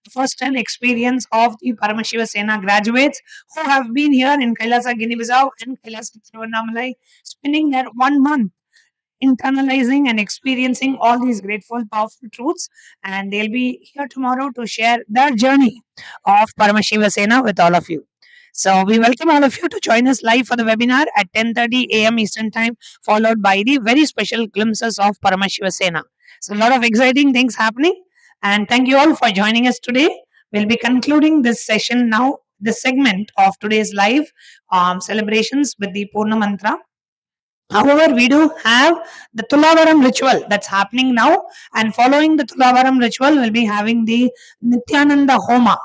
S11: the first-hand experience of the Paramashiva Sena graduates who have been here in Kailasa, Guinea-Bissau and Kailasa, Tiruvannamalai, spending their 1 month internalizing and experiencing all these grateful, powerful truths. And they'll be here tomorrow to share their journey of Paramashiva Sena with all of you. So we welcome all of you to join us live for the webinar at 10:30 a.m. Eastern Time, followed by the very special glimpses of Paramashiva Sena. So a lot of exciting things happening. And thank you all for joining us today. We'll be concluding this session now, this segment of today's live celebrations with the Purna Mantra. However, we do have the Tulavaram ritual that's happening now, and following the Tulavaram ritual, we'll be having the Nithyananda Homa.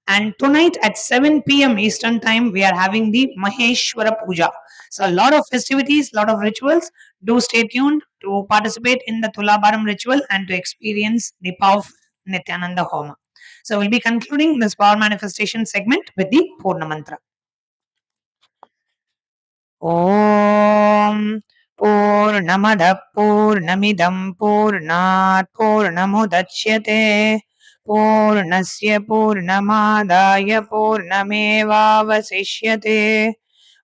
S11: And tonight at 7 p.m. Eastern Time, we are having the Maheshwara Puja. So, a lot of festivities, a lot of rituals. Do stay tuned to participate in the Tulavaram ritual and to experience the power of Nithyananda Homa. So, we'll be concluding this power manifestation segment with the Purna Mantra. ॐ पूर्णमदः पूर्णमिदं पूर्णात् पूर्णमुदच्यते पूर्णस्य पूर्णमादाय पूर्णमेवावशिष्यते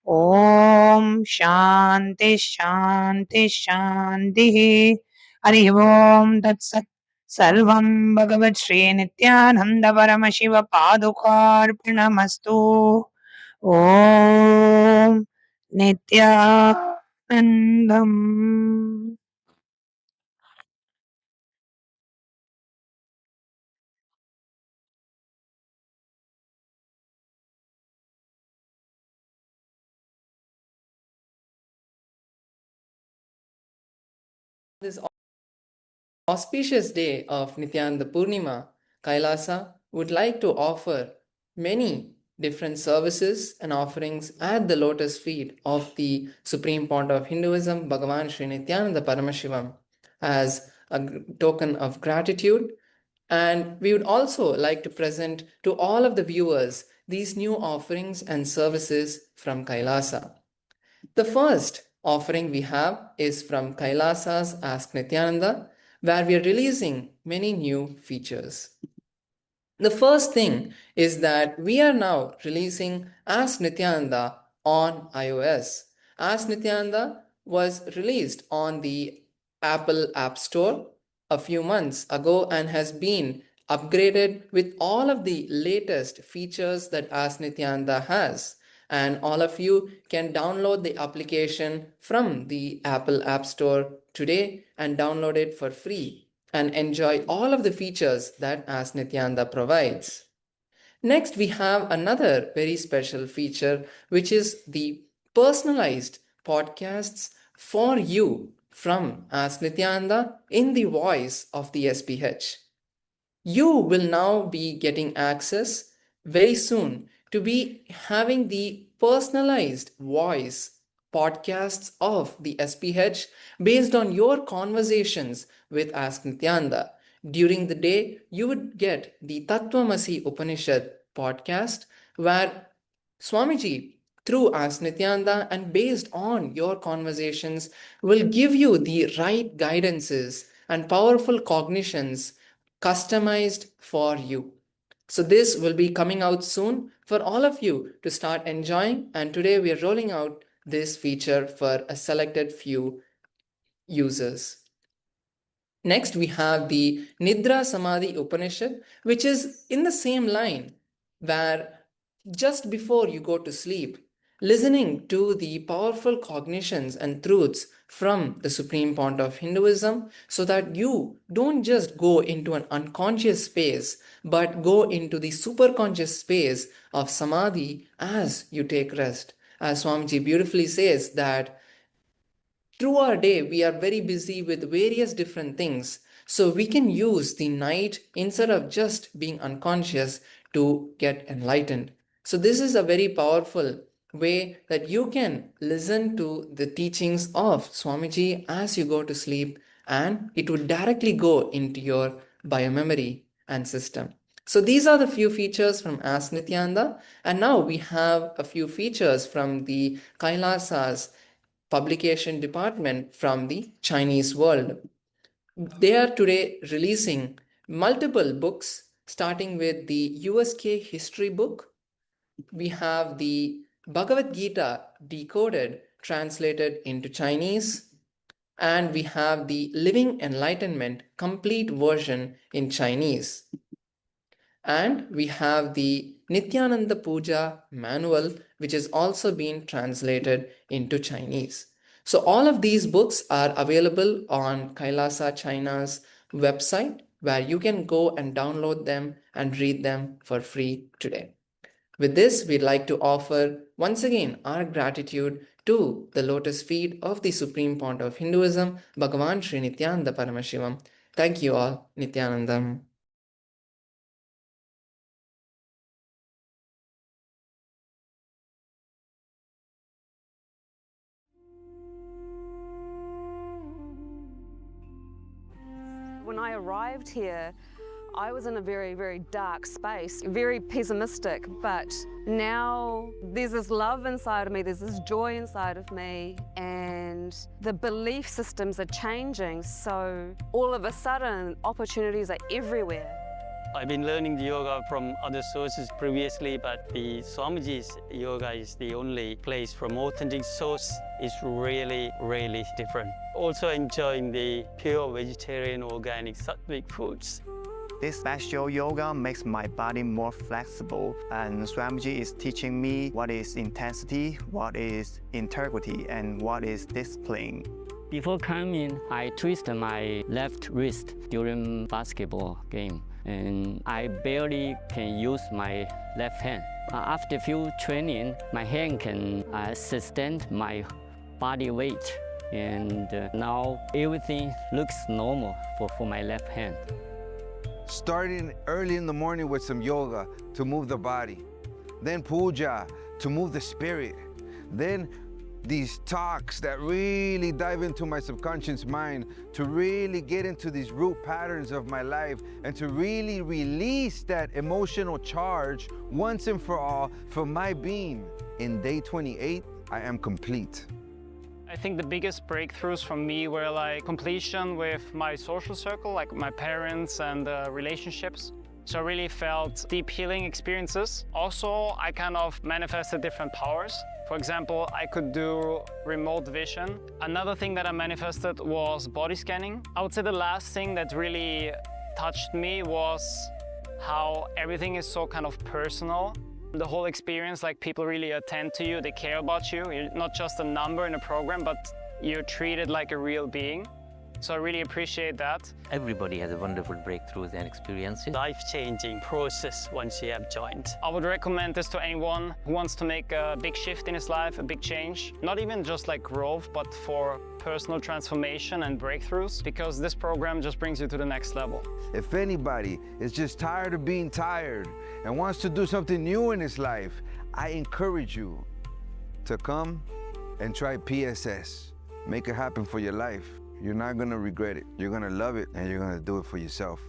S11: ॐ शान्ति शान्ति शान्तिः हरिः ॐ तत्सत् सर्वं भगवत् श्रीनित्यानन्द परमशिव पादुकार्पणमस्तु ॐ Nithyanandam.
S10: This auspicious day of Nithyananda Purnima, Kailasa would like to offer many different services and offerings at the lotus feet of the Supreme Pontiff of Hinduism, Bhagavan Sri Nithyananda Paramashivam, as a token of gratitude. And we would also like to present to all of the viewers these new offerings and services from Kailasa. The first offering we have is from Kailasa's Ask Nithyananda, where we are releasing many new features. The first thing is that we are now releasing Ask Nithyananda on iOS. Ask Nithyananda was released on the Apple App Store a few months ago and has been upgraded with all of the latest features that Ask Nithyananda has. And all of you can download the application from the Apple App Store today and download it for free and enjoy all of the features that Ask Nithyananda provides. Next, we have another very special feature, which is the personalized podcasts for you from Ask Nithyananda in the voice of the SPH. You will now be getting access very soon to be having the personalized voice podcasts of the SPH based on your conversations with Ask Nithyananda. During the day, you would get the Tattvamasi Upanishad podcast where Swamiji, through Ask Nithyananda and based on your conversations, will give you the right guidances and powerful cognitions customized for you. So this will be coming out soon for all of you to start enjoying, and today we are rolling out this feature for a selected few users. Next, we have the Nidra Samadhi Upanishad, which is in the same line where just before you go to sleep, listening to the powerful cognitions and truths from the Supreme Pontiff of Hinduism so that you don't just go into an unconscious space, but go into the superconscious space of Samadhi as you take rest. As Swamiji beautifully says that through our day, we are very busy with various different things. So we can use the night instead of just being unconscious to get enlightened. So this is a very powerful way that you can listen to the teachings of Swamiji as you go to sleep, and it would directly go into your biomemory and system. So these are the few features from Ask Nithyananda, and now we have a few features from the Kailasa's publication department from the Chinese world. They are today releasing multiple books, starting with the USK history book. We have the Bhagavad Gita decoded, translated into Chinese, and we have the Living Enlightenment complete version in Chinese. And we have the Nithyananda Puja manual, which is also being translated into Chinese. So all of these books are available on Kailasa China's website, where you can go and download them and read them for free today. With this, we'd like to offer once again our gratitude to the lotus feet of the Supreme Pontiff of Hinduism, Bhagavan Sri Nithyananda Paramashivam. Thank you all, Nithyanandam.
S9: When I arrived here, I was in a very, very dark space, very pessimistic, but now there's this love inside of me, there's this joy inside of me, and the belief systems are changing, so all of a sudden opportunities are everywhere.
S13: I've been learning the yoga from other sources previously, but the Swamiji's yoga is the only place from authentic source. Is really, really different. Also enjoying the pure vegetarian, organic, sattvic foods.
S14: This special yoga makes my body more flexible, and Swamiji is teaching me what is intensity, what is integrity, and what is discipline.
S13: Before coming, I twisted my left wrist during basketball game, and I barely can use my left hand. After a few training, my hand can sustain my body weight, and now everything looks normal for my left hand.
S15: Starting early in the morning with some yoga to move the body, then puja to move the spirit, then these talks that really dive into my subconscious mind to really get into these root patterns of my life and to really release that emotional charge once and for all for my being. In day 28, I am complete.
S16: I think the biggest breakthroughs for me were like completion with my social circle, like my parents and relationships. So I really felt deep healing experiences. Also, I kind of manifested different powers. For example, I could do remote vision. Another thing that I manifested was body scanning. I would say the last thing that really touched me was how everything is so kind of personal. The whole experience, like people really attend to you, they care about you. You're not just a number in a program, but you're treated like a real being. So I really appreciate that.
S17: Everybody has a wonderful breakthroughs and experiences.
S13: Life-changing process once you have joined.
S16: I would recommend this to anyone who wants to make a big shift in his life, a big change. Not even just like growth, but for personal transformation and breakthroughs, because this program just brings you to the next level.
S15: If anybody is just tired of being tired and wants to do something new in his life, I encourage you to come and try PSS. Make it happen for your life. You're not gonna regret it. You're gonna love it, and you're gonna do it for yourself.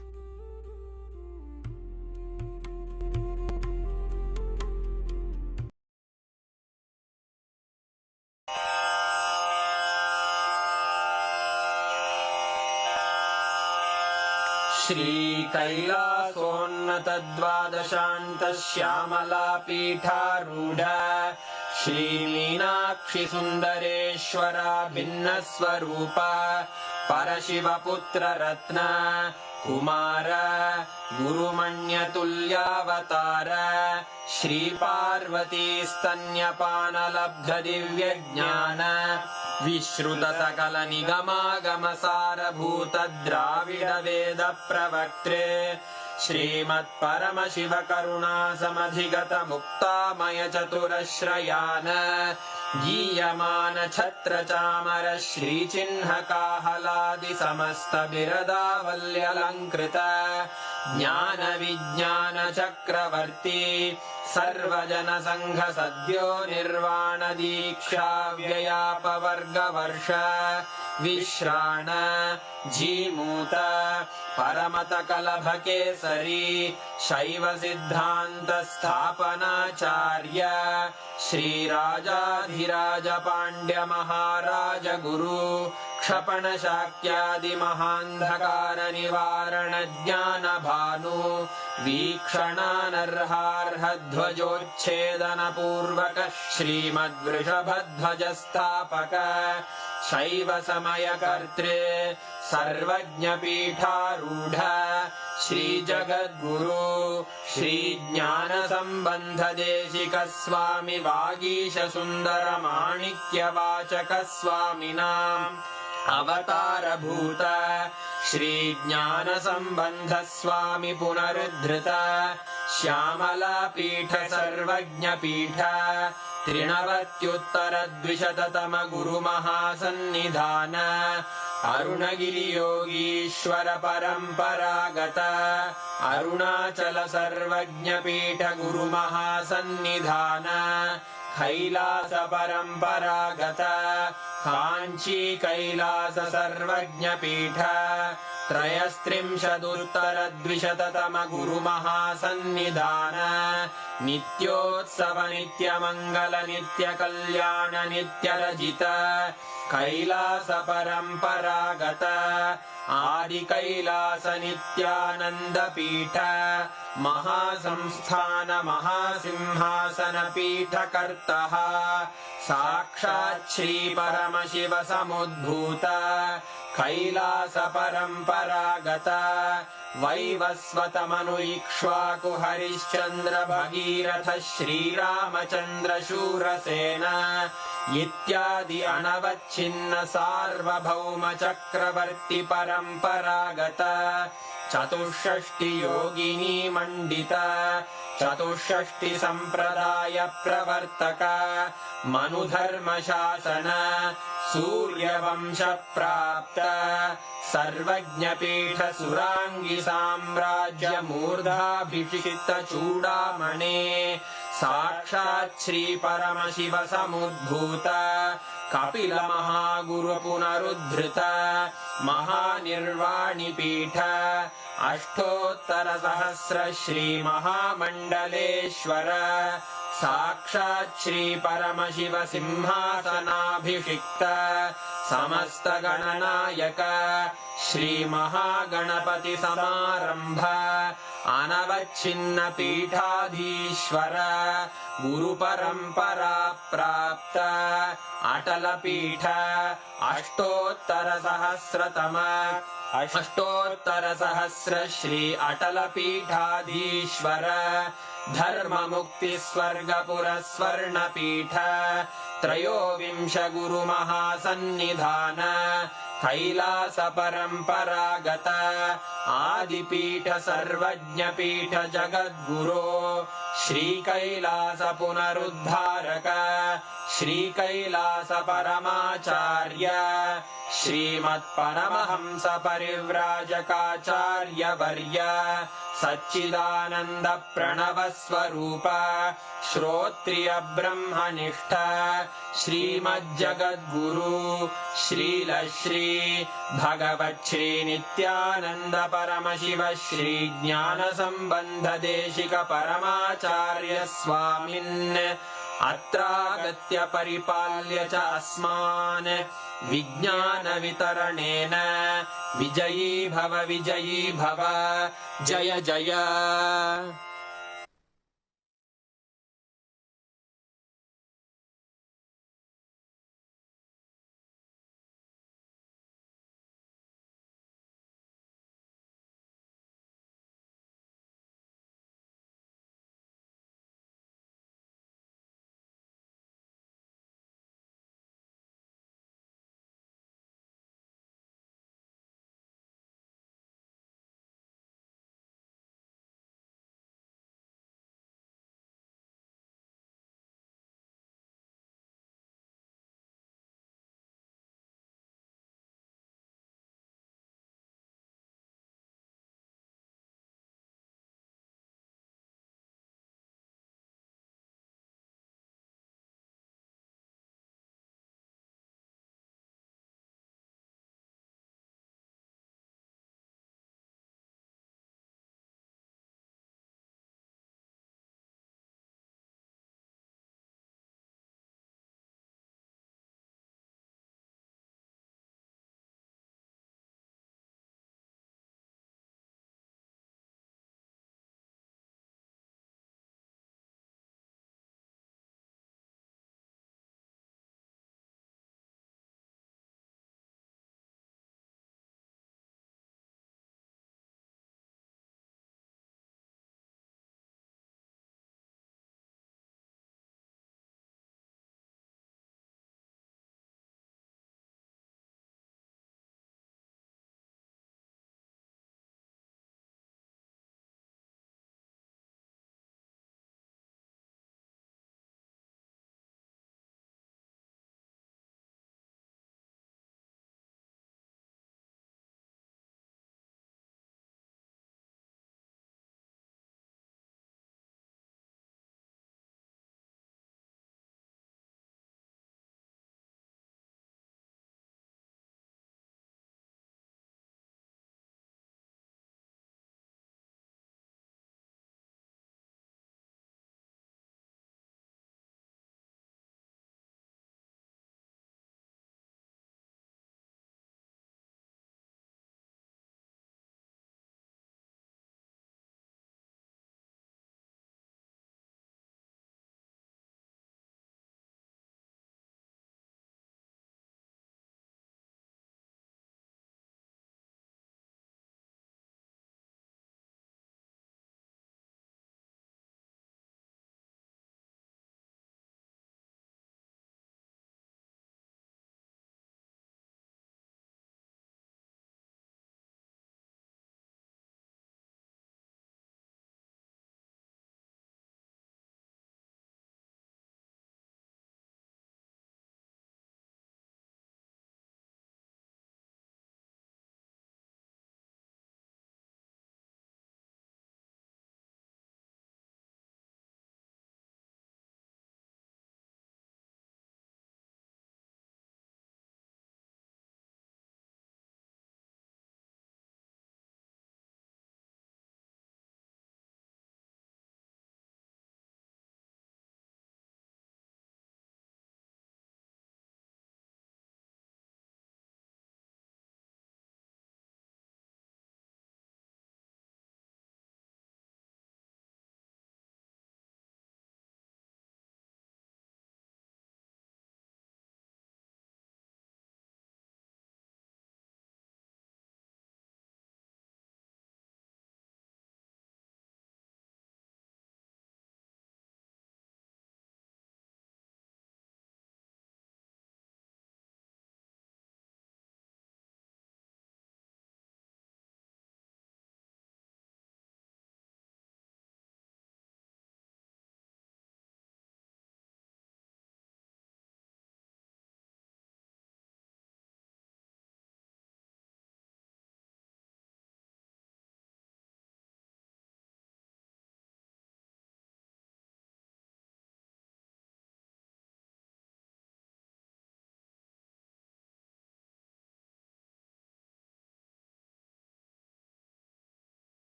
S6: Shri कैलासोन्नत द्वादशान्त Shyamala पीठारूढ़ Shri Meenakshi सुंदरेश्वरा भिन्न स्वरूप परशिव पुत्र रत्न कुमार गुरुमण्य तुल्यावतार श्री पार्वती स्तन्यपान लब्ध दिव्य ज्ञान विश्रुत सकल निगमागम सारभूत द्राविड वेद प्रवक्त्रे श्रीमत् परमशिव करुणा समधिगत मुक्तामय चतुरश्रयान गीयमान छत्र चामर श्री चिन्ह काहलादि समस्त बिरदावल्यलंकृत ज्ञान विज्ञान चक्रवर्ती सर्वजन संघ सद्यो निर्वाण दीक्षा व्ययापवर्ग वर्ष विश्राण जीमूत परमत कलभ केसरी शैव सिद्धांत स्थापनाचार्य श्रीराजाधिराज पांड्य महाराज गुरु क्षपण शाक्यादि महांधकार निवारण ज्ञान भानु वीक्षणानर्हार्ह ध्वजोच्छेदन पूर्वक श्रीमद्वृषभध्वज स्थापक शैव समय कर्तृ सर्वज्ञ पीठारूढ़ श्री जगद्गुरु श्री ज्ञान संबंध देशिक स्वामी वागीश सुंदर माणिक्य वाचक स्वामिनाम् अवतार भूत श्री ज्ञान संबंध स्वामी पुनरुद्धृत श्यामला पीठ सर्वज्ञ पीठ त्रिनवत्युत्तर द्विशततम गुरु महासन्निधान अरुणगिरि योगीश्वर परंपरागत अरुणाचल सर्वज्ञ पीठ गुरु महासन्निधान कैलास परंपरागत कांची कैलास सर्वज्ञ पीठ त्रयस्त्रिंशदुत्तर द्विशततम गुरु महासन्निधान नित्योत्सव नित्य मंगल नित्य कल्याण नित्य रजित कैलास परंपरागत आदि कैलास नित्यानंद पीठ महासंस्थान महासिंहासन पीठ कर्तः साक्षात् श्री परमशिव समुद्भूत कैलास परंपरागत वैवस्वत मनु इक्ष्वाकु हरिश्चंद्र भगीरथ श्रीरामचंद्र शूरसेन इत्यादि अनवच्छिन्न सार्वभौम चक्रवर्ती परंपरागत चतुष्षष्टि योगिनी मंडित चतुष्षष्टि संप्रदाय प्रवर्तक मनुधर्म शासन सूर्यवंश प्राप्त सर्वज्ञ पीठ सुरांगी साम्राज्य मूर्धाभिषिक्त चूड़ामणे साक्षात् श्री परमशिव समुद्भूत कपिल महागुरु पुनरुद्धृत महानिर्वाणि पीठ अष्टोत्तर सहस्र श्री महामंडलेश्वर साक्षात् श्री परमशिव सिंहासनाभिषिक्त समस्त गणनायक श्री महागणपति समारंभ अनवच्छिन्न पीठाधीश्वर गुरु परंपरा प्राप्त अटल पीठ अष्टोत्तर सहस्र श्री अटल पीठाधीश्वर धर्म मुक्ति स्वर्गपुर स्वर्ण पीठ त्रयोविंश गुरु महासन्निधान कैलास परंपरागत आदिपीठ सर्वज्ञ पीठ जगद्गुरो श्री कैलास पुनरुद्धारक श्री कैलास परमाचार्य श्रीमत् परमहंस परिव्राजकाचार्य वर्य सच्चिदानंद प्रणव स्वरूप श्रोत्रिय ब्रह्मनिष्ठ श्रीमज्जगद्गुरु श्रील श्री भगवत् श्री नित्यानंद परमशिव श्री ज्ञान संबंध देशिक परमाचार्य स्वामिन् अत्रागत्य परिपाल्य च अस्मान् विज्ञान वितरणेन विजयी भव जय जय